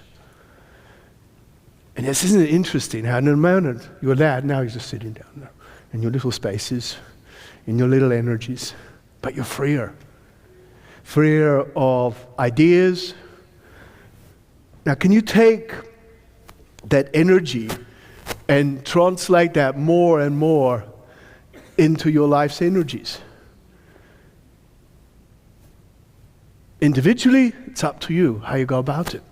And isn't it interesting how in a moment you're that, now you're just sitting down there in your little spaces, in your little energies, but you're freer. Freer of ideas. Now, can you take that energy and translate that more and more into your life's energies? Individually, it's up to you how you go about it.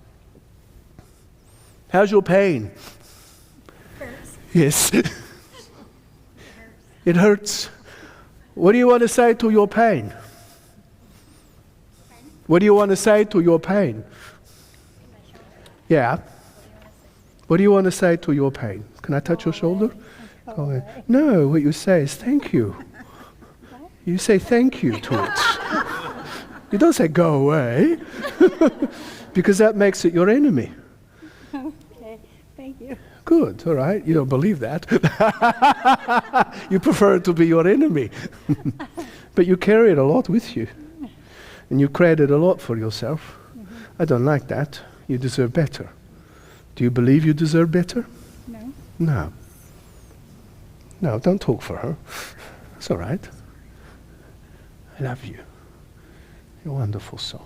How's your pain? Hurts. Yes. It hurts. What do you want to say to your pain? What do you want to say to your pain? Yeah. What do you want to say to your pain? Can I touch your shoulder? Go ahead. No, what you say is thank you. You say thank you to it. You don't say go away. Because that makes it your enemy. Okay, thank you. Good, all right. You don't believe that. You prefer it to be your enemy. But you carry it a lot with you. And you created a lot for yourself. I don't like that. You deserve better. Do you believe you deserve better? No. No. No, don't talk for her. It's all right. I love you. You're a wonderful soul.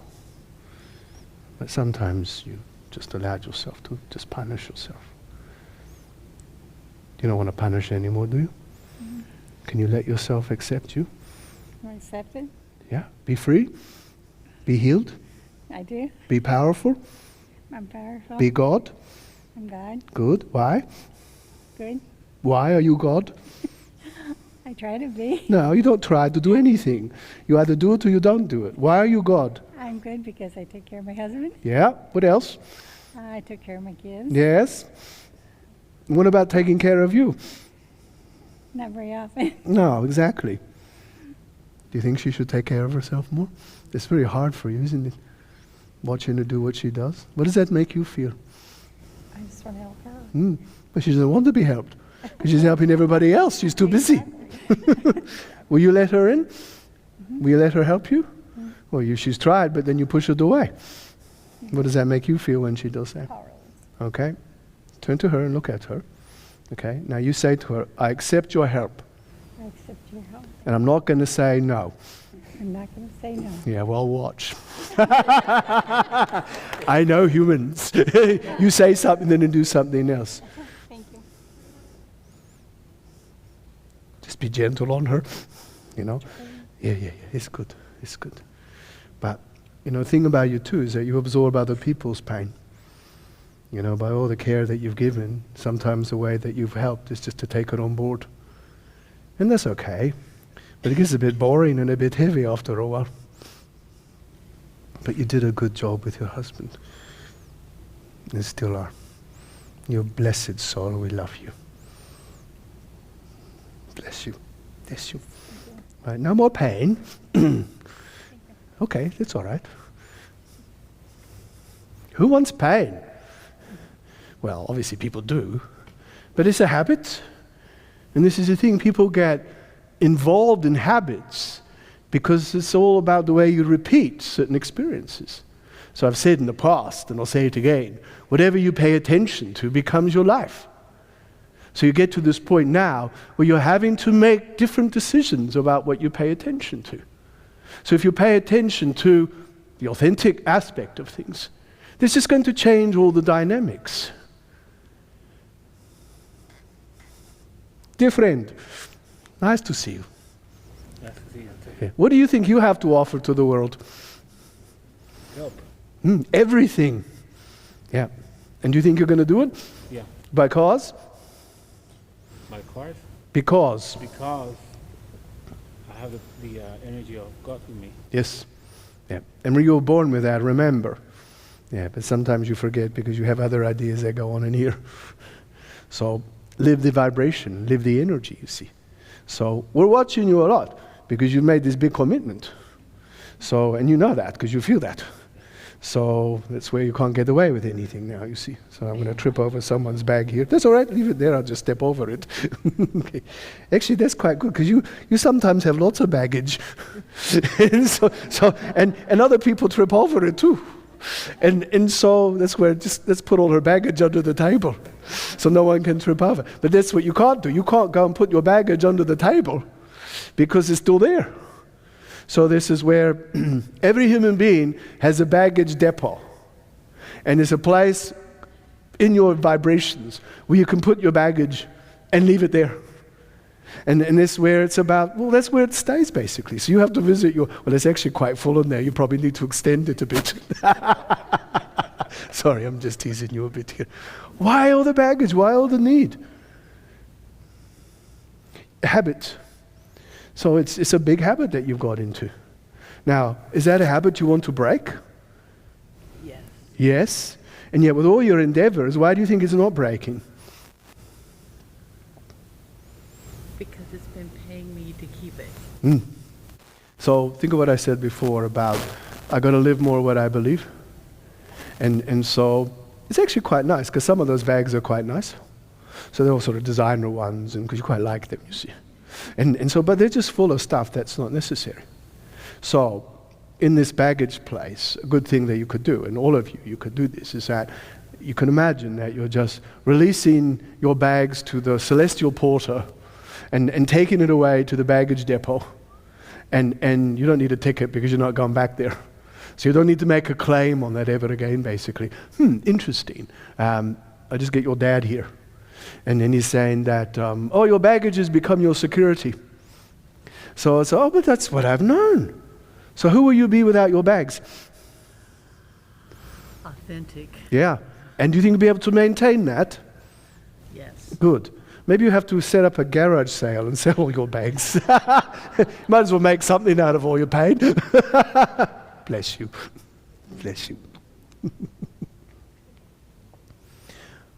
But sometimes you just allowed yourself to just punish yourself. You don't want to punish anymore, do you? Mm-hmm. Can you let yourself accept you? I accept it. Yeah. Be free. Be healed. I do. Be powerful. I'm powerful. Be God. I'm God. Good. Why? Good. Why are you God? I try to be. No, you don't try to do anything. You either do it or you don't do it. Why are you God? I'm good because I take care of my husband. Yeah. What else? I took care of my kids. Yes. What about taking care of you? Not very often. No, exactly. Do you think she should take care of herself more? It's very hard for you, isn't it? Watching her do what she does. What does that make you feel? I just want to help her. But she doesn't want to be helped. Because she's helping everybody else. She's too busy. Will you let her in? Mm-hmm. Will you let her help you? Well, she's tried, but then you push it away. What does that make you feel when she does that? Powerless. Okay. Turn to her and look at her. Okay. Now you say to her, I accept your help. I accept your help. And I'm not going to say no. I'm not going to say no. Yeah, well, watch. I know humans. You say something, then you do something else. Thank you. Just be gentle on her, you know. Yeah. It's good. It's good. But, you know, the thing about you too is that you absorb other people's pain. You know, by all the care that you've given, sometimes the way that you've helped is just to take it on board. And that's okay. But it gets a bit boring and a bit heavy after a while. But you did a good job with your husband. You still are. You're a blessed soul. We love you. Bless you. Bless you. Right, no more pain. Okay, that's all right. Who wants pain? Well, obviously people do. But it's a habit. And this is the thing, people get involved in habits because it's all about the way you repeat certain experiences. So I've said in the past, and I'll say it again, whatever you pay attention to becomes your life. So you get to this point now where you're having to make different decisions about what you pay attention to. So if you pay attention to the authentic aspect of things, this is going to change all the dynamics. Dear friend, nice to see you. Nice to see you too. Yeah. What do you think you have to offer to the world? Help. Everything. Yeah. And do you think you're going to do it? Yeah. Because? My cars? Because. Because I have the energy of God with me. Yes. Yeah. And when you were born with that, remember. Yeah, but sometimes you forget because you have other ideas that go on in here. So live the vibration, live the energy, you see. So we're watching you a lot because you've made this big commitment. So, and you know that because you feel that. So that's where you can't get away with anything now, you see. So I'm going to trip over someone's bag here. That's all right, leave it there, I'll just step over it. Okay. Actually, that's quite good because you sometimes have lots of baggage. and other people trip over it too. And so that's where let's put all her baggage under the table so no one can trip over. But that's what you can't do. You can't go and put your baggage under the table because it's still there. So this is where every human being has a baggage depot. And there's a place in your vibrations where you can put your baggage and leave it there. And this is where it's about, well, that's where it stays basically. So you have to visit well, it's actually quite full in there. You probably need to extend it a bit. Sorry, I'm just teasing you a bit here. Why all the baggage? Why all the need? Habit. So it's a big habit that you've got into. Now, is that a habit you want to break? Yes. Yes. And yet with all your endeavors, why do you think it's not breaking? Because it's been paying me to keep it. So think of what I said before about I got to live more what I believe. And so it's actually quite nice because some of those bags are quite nice. So they're all sort of designer ones and because you quite like them, you see. And so, but they're just full of stuff that's not necessary. So in this baggage place, a good thing that you could do, and all of you could do this, is that you can imagine that you're just releasing your bags to the celestial porter and taking it away to the baggage depot. And you don't need a ticket because you're not going back there. So you don't need to make a claim on that ever again, basically. Interesting. I just get your dad here. And then he's saying that, your baggage has become your security. So it's, but that's what I've known. So who will you be without your bags? Authentic. Yeah. And do you think you'll be able to maintain that? Yes. Good. Maybe you have to set up a garage sale and sell all your bags. Might as well make something out of all you paid. Bless you. Bless you.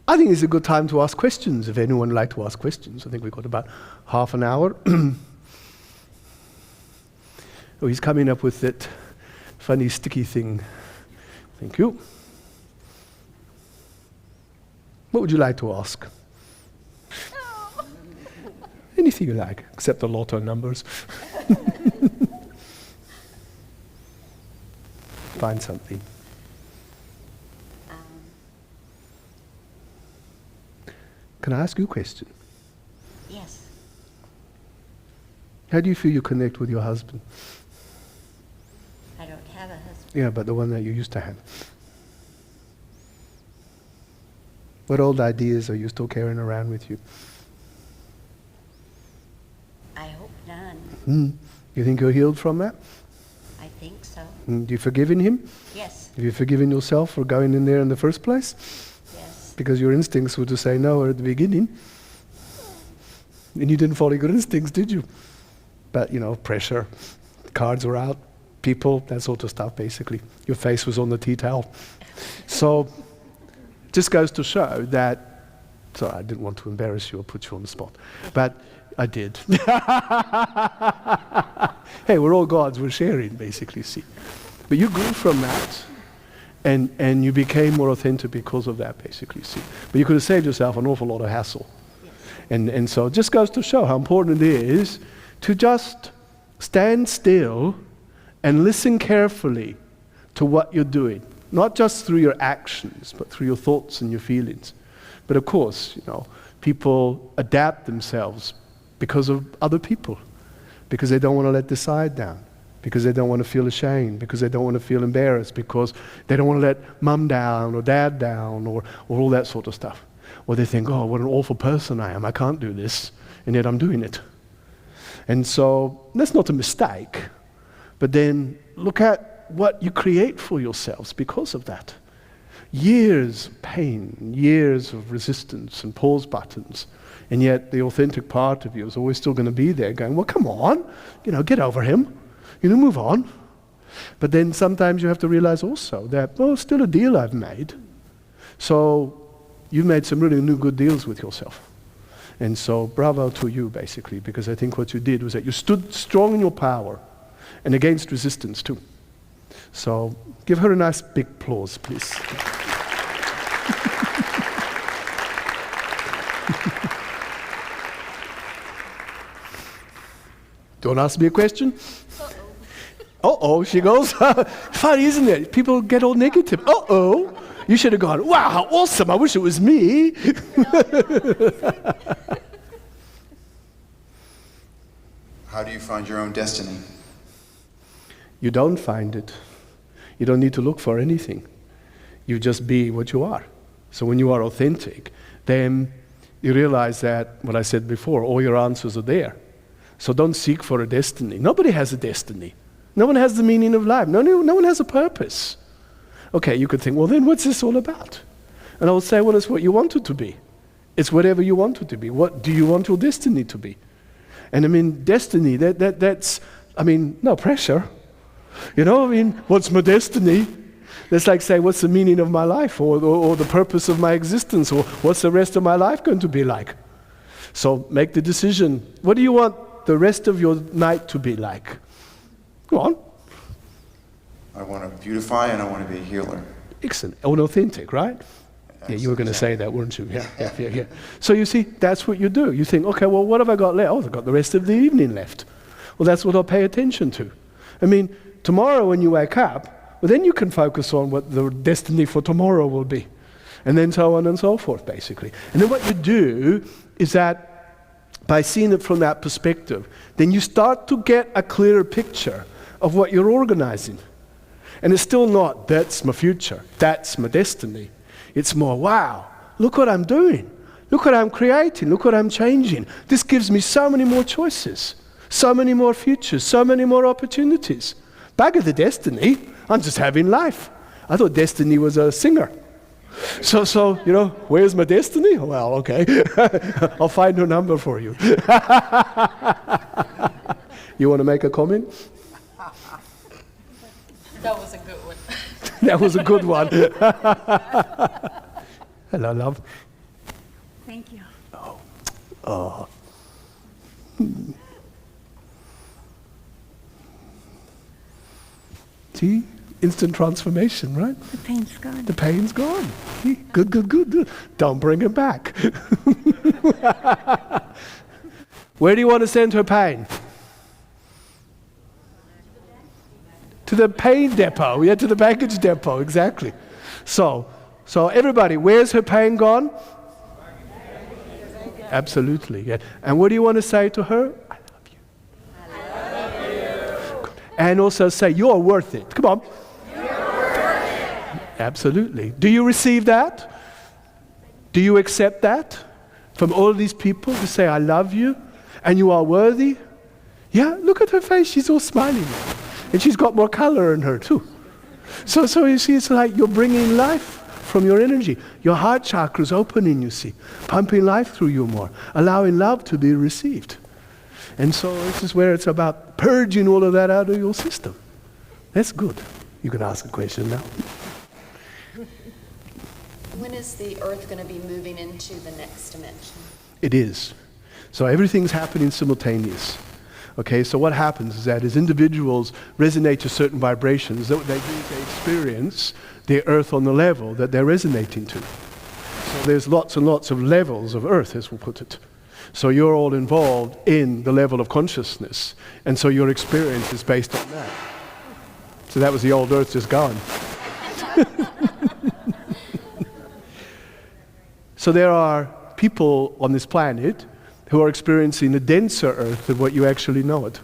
I think it's a good time to ask questions, if anyone would like to ask questions. I think we've got about half an hour. Oh, he's coming up with that funny sticky thing. Thank you. What would you like to ask? Anything you like, except the lotto numbers. Find something. Can I ask you a question? Yes. How do you feel you connect with your husband? I don't have a husband. Yeah, but the one that you used to have. What old ideas are you still carrying around with you? I hope none. You think you're healed from that? I think so. Do you forgiven him? Yes. Have you forgiven yourself for going in there in the first place? Yes. Because your instincts were to say no at the beginning. And you didn't follow your instincts, did you? But, pressure, cards were out, people, that sort of stuff, basically. Your face was on the tea towel. So, just goes to show that, sorry, I didn't want to embarrass you or put you on the spot, but I did. Hey, we're all gods, we're sharing, basically, see. But you grew from that, and you became more authentic because of that, basically, see. But you could have saved yourself an awful lot of hassle. And so it just goes to show how important it is to just stand still and listen carefully to what you're doing. Not just through your actions, but through your thoughts and your feelings. But of course, People adapt themselves because of other people, because they don't want to let their side down, because they don't want to feel ashamed, because they don't want to feel embarrassed, because they don't want to let mum down or dad down or all that sort of stuff. Or they think, oh, what an awful person I am, I can't do this, and yet I'm doing it. And so that's not a mistake, but then look at what you create for yourselves because of that. Years of pain, years of resistance and pause buttons, and yet the authentic part of you is always still going to be there going, well, come on, get over him, move on. But then sometimes you have to realize also that, well, it's still a deal I've made. So you've made some really new good deals with yourself. And so bravo to you, basically, because I think what you did was that you stood strong in your power and against resistance too. So give her a nice big applause, please. Don't ask me a question. Uh-oh, she goes. Funny, isn't it? People get all negative. Uh-oh. You should have gone, wow, how awesome. I wish it was me. How do you find your own destiny? You don't find it. You don't need to look for anything. You just be what you are. So when you are authentic, then you realize that, what I said before, all your answers are there. So don't seek for a destiny. Nobody has a destiny. No one has the meaning of life. No one has a purpose. Okay, you could think, well then what's this all about? And I will say, well, it's what you want it to be. It's whatever you want it to be. What do you want your destiny to be? And I mean, destiny, that's no pressure. What's my destiny? That's like saying, what's the meaning of my life, or the purpose of my existence, or what's the rest of my life going to be like? So make the decision. What do you want the rest of your night to be like? Go on. I want to beautify and I want to be a healer. Excellent. And authentic, right? Yeah, you were going to say that, weren't you? Yeah. So you see, that's what you do. You think, okay, well, what have I got left? Oh, I've got the rest of the evening left. Well, that's what I'll pay attention to. I mean, tomorrow when you wake up, well, then you can focus on what the destiny for tomorrow will be. And then so on and so forth, basically. And then what you do is that by seeing it from that perspective, then you start to get a clearer picture of what you're organizing. And it's still not, that's my future, that's my destiny. It's more, wow, look what I'm doing. Look what I'm creating. Look what I'm changing. This gives me so many more choices, so many more futures, so many more opportunities. Back at the destiny, I'm just having life. I thought destiny was a singer. So where's my destiny? Well, okay. I'll find her number for you. You want to make a comment? That was a good one. That was a good one. Hello, love. Thank you. Oh. See? Instant transformation, right? The pain's gone. The pain's gone. See? Good. Don't bring it back. Where do you want to send her pain? To the pain depot. Yeah, to the baggage depot, exactly. So everybody, where's her pain gone? Absolutely, yeah. And what do you want to say to her? I love you. I love you. Good. And also say, you are worth it. Come on. You're worth it. Absolutely. Do you receive that? Do you accept that from all these people to say, I love you and you are worthy? Yeah, look at her face. She's all smiling. And she's got more color in her too. So you see, it's like you're bringing life from your energy. Your heart chakra's opening, you see, pumping life through you more, allowing love to be received. And so this is where it's about purging all of that out of your system. That's good. You can ask a question now. When is the earth going to be moving into the next dimension? It is. So everything's happening simultaneous. Okay, so what happens is that as individuals resonate to certain vibrations, they experience the earth on the level that they're resonating to. So there's lots and lots of levels of earth, as we'll put it. So you're all involved in the level of consciousness, and so your experience is based on that. So that was the old earth just gone. So there are people on this planet who are experiencing a denser earth than what you actually know it.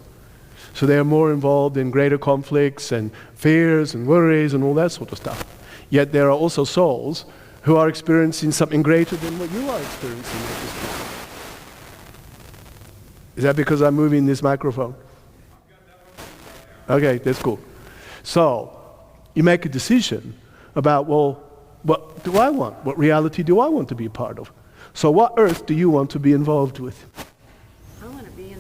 So they are more involved in greater conflicts and fears and worries and all that sort of stuff. Yet there are also souls who are experiencing something greater than what you are experiencing at this point. Is that because I'm moving this microphone? Okay, that's cool. So you make a decision about, well, what do I want? What reality do I want to be a part of? So what earth do you want to be involved with? I want to be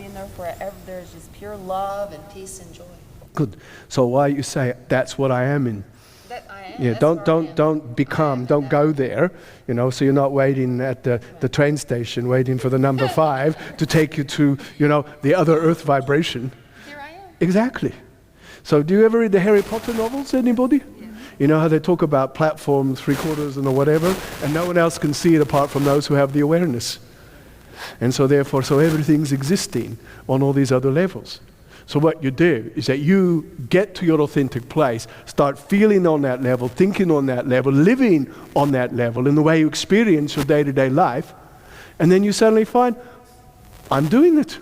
in there forever. There's just pure love and peace and joy. Good. So why you say that's what I am in? That I am. Yeah, That's where I am. don't become, don't go there, so you're not waiting at the train station waiting for the number 5 to take you to, the other earth vibration. Here I am. Exactly. So do you ever read the Harry Potter novels, anybody? Yeah. You know how they talk about platform 3/4 and whatever, and no one else can see it apart from those who have the awareness. And so therefore, everything's existing on all these other levels. So what you do is that you get to your authentic place, start feeling on that level, thinking on that level, living on that level in the way you experience your day-to-day life, and then you suddenly find, I'm doing it.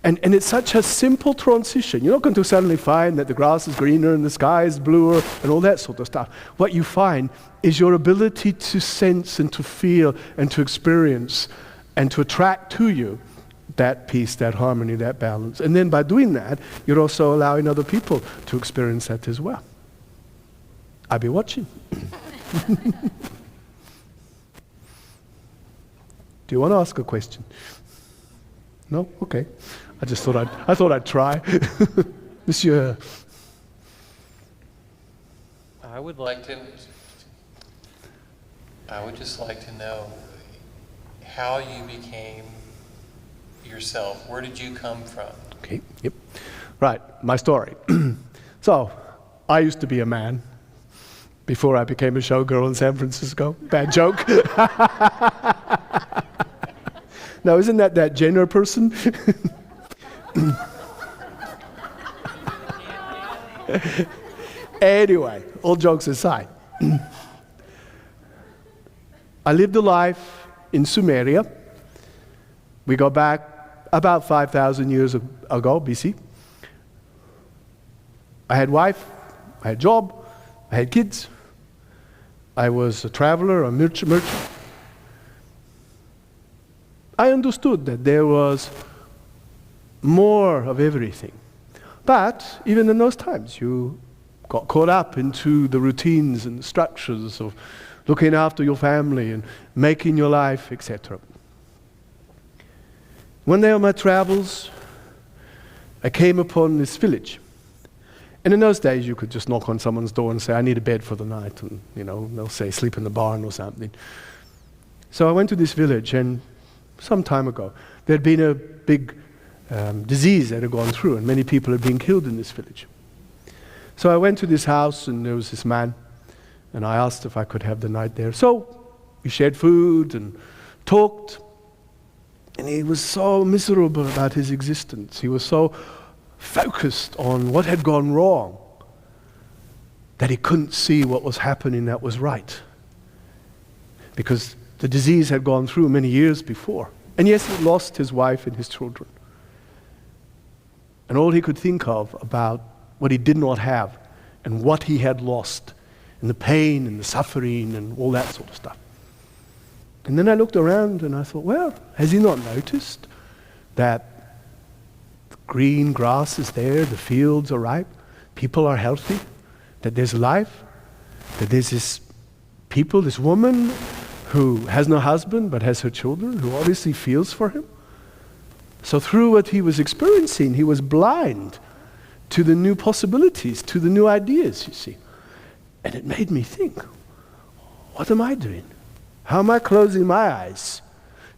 And it's such a simple transition. You're not going to suddenly find that the grass is greener and the sky is bluer and all that sort of stuff. What you find is your ability to sense and to feel and to experience and to attract to you that peace, that harmony, that balance. And then by doing that, you're also allowing other people to experience that as well. I'll be watching. Do you want to ask a question? No? Okay. I thought I'd try. Monsieur. I would just like to know how you became yourself. Where did you come from? Okay, yep. Right, my story. So, I used to be a man before I became a showgirl in San Francisco. Bad joke. No, isn't that Jenner person? Anyway, all jokes aside. I lived a life in Sumeria. We go back about 5,000 years ago, BC. I had wife, I had job, I had kids. I was a traveler, a merchant. I understood that there was more of everything. But even in those times, you got caught up into the routines and structures of looking after your family and making your life, etc. One day on my travels, I came upon this village. And in those days, you could just knock on someone's door and say, I need a bed for the night. And, they'll say, sleep in the barn or something. So I went to this village, and some time ago, there had been a big disease that had gone through, and many people had been killed in this village. So I went to this house, and there was this man, and I asked if I could have the night there. So we shared food and talked, and he was so miserable about his existence. He was so focused on what had gone wrong that he couldn't see what was happening that was right. Because the disease had gone through many years before. And yes, he lost his wife and his children. And all he could think of about what he did not have and what he had lost and the pain and the suffering and all that sort of stuff. And then I looked around and I thought, well, has he not noticed that the green grass is there, the fields are ripe, people are healthy, that there's life, that there's this woman who has no husband but has her children, who obviously feels for him. So through what he was experiencing, he was blind to the new possibilities, to the new ideas, you see. And it made me think, what am I doing? How am I closing my eyes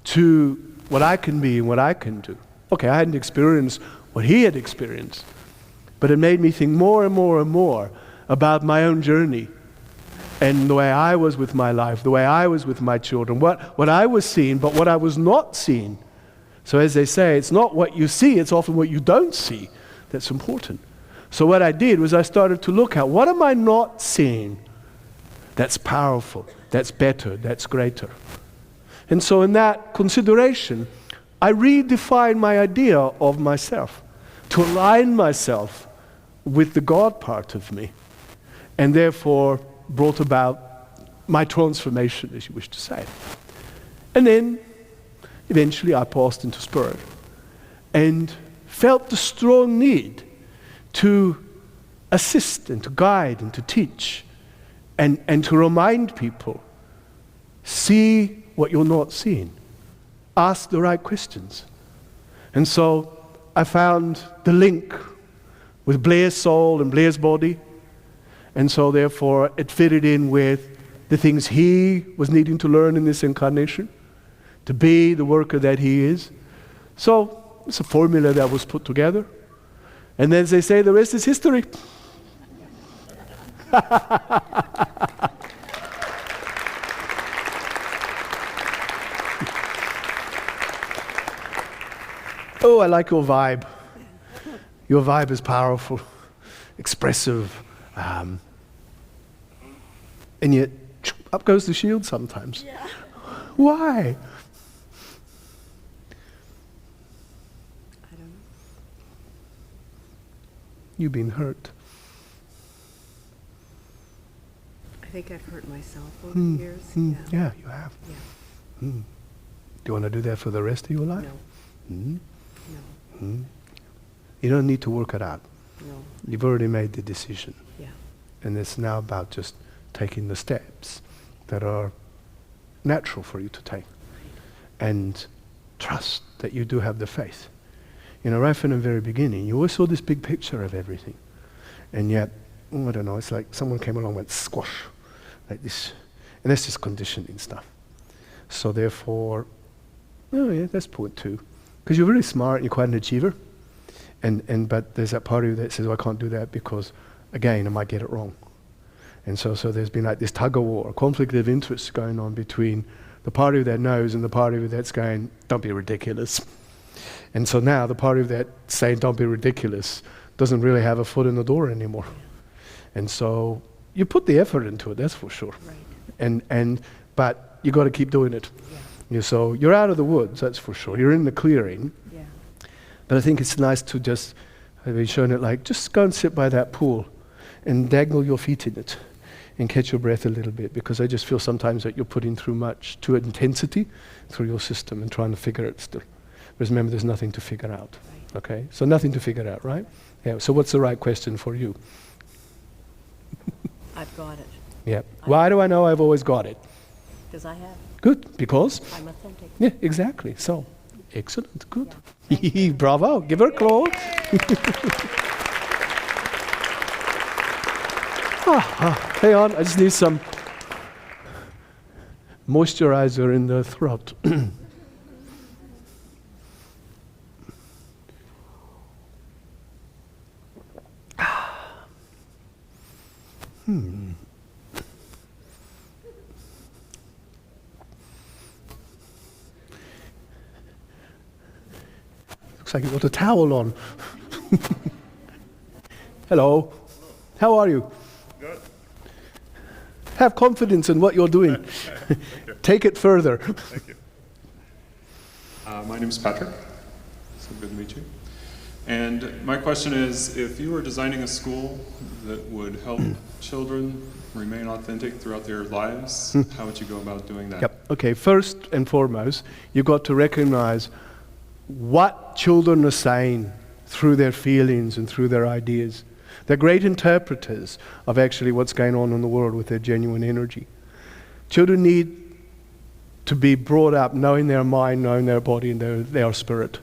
to what I can be and what I can do? Okay, I hadn't experienced what he had experienced, but it made me think more and more and more about my own journey and the way I was with my life, the way I was with my children, what I was seeing, but what I was not seeing. So as they say, it's not what you see, it's often what you don't see that's important. So what I did was I started to look at, what am I not seeing that's powerful, that's better, that's greater? And so in that consideration, I redefine my idea of myself to align myself with the God part of me, and therefore brought about my transformation, as you wish to say. And then eventually I passed into Spirit and felt the strong need to assist and to guide and to teach and to remind people, see what you're not seeing. Ask the right questions. And so I found the link with Blair's soul and Blair's body, and so therefore it fitted in with the things he was needing to learn in this incarnation, to be the worker that he is. So it's a formula that was put together. And then, as they say, the rest is history. Oh, I like your vibe. Your vibe is powerful, expressive, and yet up goes the shield sometimes. Yeah. Why? I don't know. You've been hurt. I think I've hurt myself over the years. Yeah, you have. Yeah. Do you want to do that for the rest of your life? No. Mm. No. You don't need to work it out. No. You've already made the decision. Yeah. And it's now about just taking the steps that are natural for you to take. And trust that you do have the faith. You know, right from the very beginning, you always saw this big picture of everything. And yet, I don't know, it's like someone came along and went squash, like this. And that's just conditioning stuff. So therefore, oh yeah, that's point two. Because you're really smart and you're quite an achiever. But there's that part of you that says, oh, I can't do that because, again, I might get it wrong. And so there's been like this tug of war, conflict of interest going on between the part of you that knows and the part of you that's going, don't be ridiculous. And so now the part of you that's saying, don't be ridiculous, doesn't really have a foot in the door anymore. And so you put the effort into it, that's for sure. Right. But you got to keep doing it. Yeah. So you're out of the woods, that's for sure. You're in the clearing. Yeah. But I think it's nice to just, I've been showing it like, just go and sit by that pool and dangle your feet in it and catch your breath a little bit, because I just feel sometimes that you're putting through much, too intensity through your system and trying to figure it still. But remember, there's nothing to figure out. Right. Okay? So nothing to figure out, right? Yeah. So what's the right question for you? I've got it. Yeah. Why do I know I've always got it? Because I have. Good. Because? I'm authentic. Yeah, exactly. So, excellent. Good. Yeah. Bravo. Give her a clap. Hang on. I just need some moisturizer in the throat. Looks like you got a towel on. Hello. How are you? Good. Have confidence in what you're doing. Take it further. Thank you. My name is Patrick. So good to meet you. And my question is, if you were designing a school that would help children remain authentic throughout their lives, how would you go about doing that? Yep. Okay, first and foremost, you've got to recognize what children are saying through their feelings and through their ideas. They're great interpreters of actually what's going on in the world with their genuine energy. Children need to be brought up knowing their mind, knowing their body, and their spirit.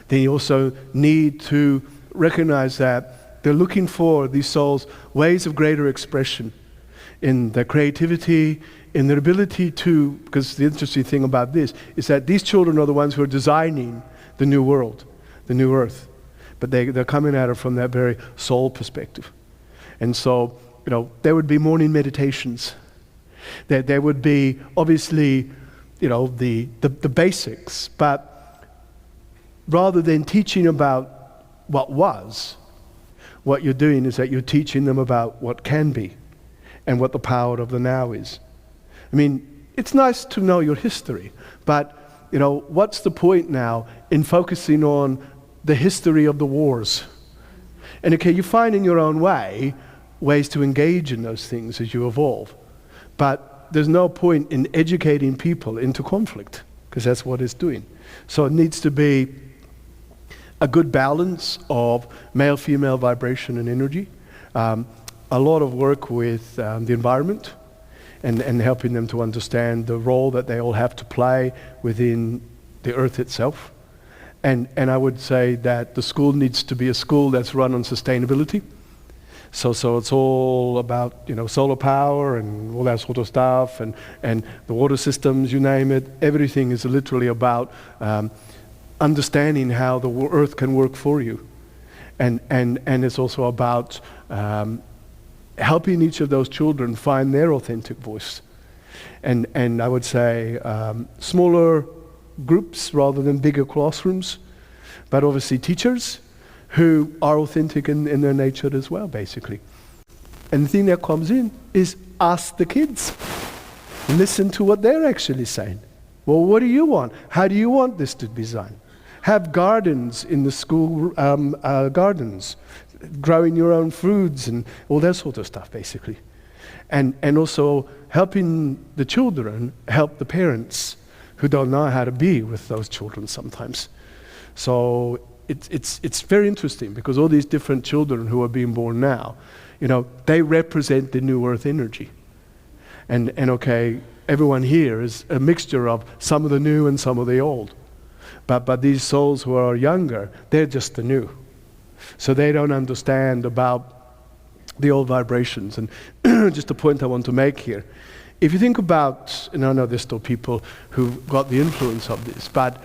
Then you also need to recognize that they're looking for, these souls, ways of greater expression in their creativity, in their ability to, because the interesting thing about this is that these children are the ones who are designing the new world, the new earth. But they're coming at it from that very soul perspective. And so, there would be morning meditations. There would be, obviously, the basics, but rather than teaching about what was, what you're doing is that you're teaching them about what can be and what the power of the now is. I mean, it's nice to know your history, but what's the point now in focusing on the history of the wars? And okay, you find in your own ways to engage in those things as you evolve, but there's no point in educating people into conflict, because that's what it's doing. So it needs to be a good balance of male-female vibration and energy, a lot of work with the environment, and helping them to understand the role that they all have to play within the earth itself. And I would say that the school needs to be a school that's run on sustainability. So it's all about solar power and all that sort of stuff, and the water systems, you name it. Everything is literally about understanding how the earth can work for you, and it's also about helping each of those children find their authentic voice. And I would say smaller groups rather than bigger classrooms, but obviously teachers who are authentic in their nature as well, basically. And the thing that comes in is ask the kids. Listen to what they're actually saying. Well, what do you want? How do you want this to be designed? Have gardens in the school gardens, growing your own foods and all that sort of stuff, basically. And also helping the children help the parents who don't know how to be with those children sometimes. So it's very interesting, because all these different children who are being born now, they represent the new earth energy. And okay, everyone here is a mixture of some of the new and some of the old. But these souls who are younger, they're just the new. So they don't understand about the old vibrations. And just a point I want to make here. If you think about, and I know there's still people who got the influence of this, but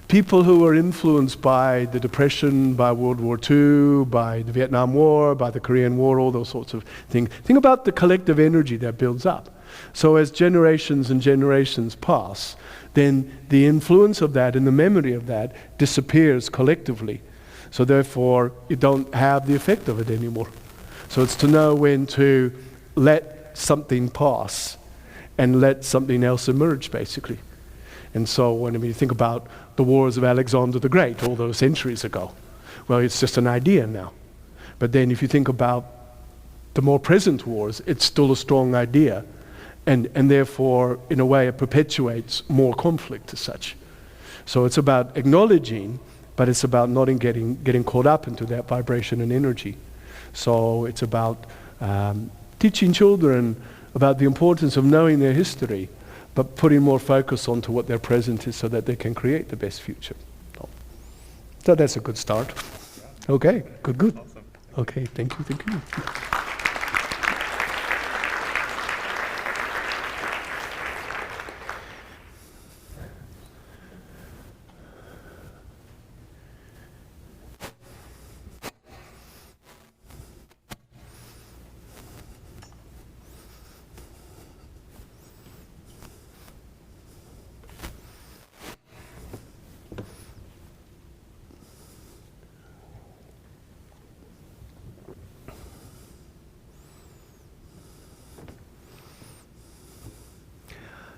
people who were influenced by the Depression, by World War II, by the Vietnam War, by the Korean War, all those sorts of things. Think about the collective energy that builds up. So as generations and generations pass, then the influence of that and the memory of that disappears collectively. So therefore, you don't have the effect of it anymore. So it's to know when to let something pass and let something else emerge, basically. And so when you think about the wars of Alexander the Great all those centuries ago, well, it's just an idea now. But then if you think about the more present wars, it's still a strong idea. And therefore, in a way, it perpetuates more conflict as such. So it's about acknowledging, but it's about not getting caught up into that vibration and energy. So it's about teaching children about the importance of knowing their history, but putting more focus onto what their present is so that they can create the best future. So that's a good start. Okay, good. Okay, thank you.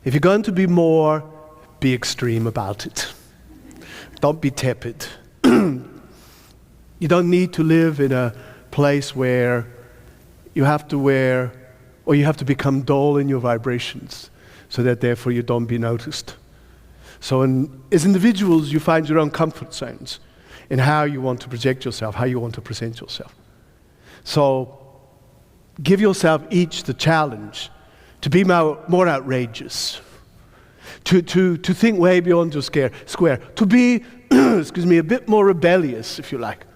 If you're going to be more, be extreme about it. Don't be tepid. You don't need to live in a place where you have to wear, or you have to become dull in your vibrations, so that therefore you don't be noticed. So as individuals, you find your own comfort zones in how you want to project yourself, how you want to present yourself. So give yourself each the challenge to be more outrageous, to think way beyond your square, to be, a bit more rebellious, if you like,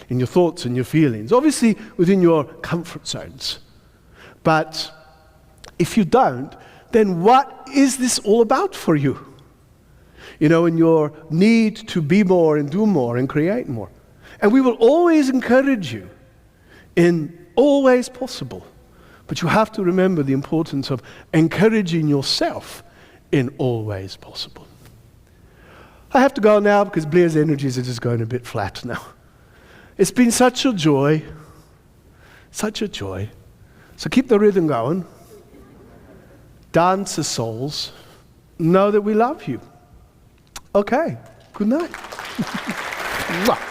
in your thoughts and your feelings, obviously within your comfort zones. But if you don't, then what is this all about for you? In your need to be more and do more and create more. And we will always encourage you in all ways possible. But you have to remember the importance of encouraging yourself in all ways possible. I have to go now because Blair's energies are just going a bit flat now. It's been such a joy. So keep the rhythm going. dancer souls, know that we love you. Okay, good night. Mwah.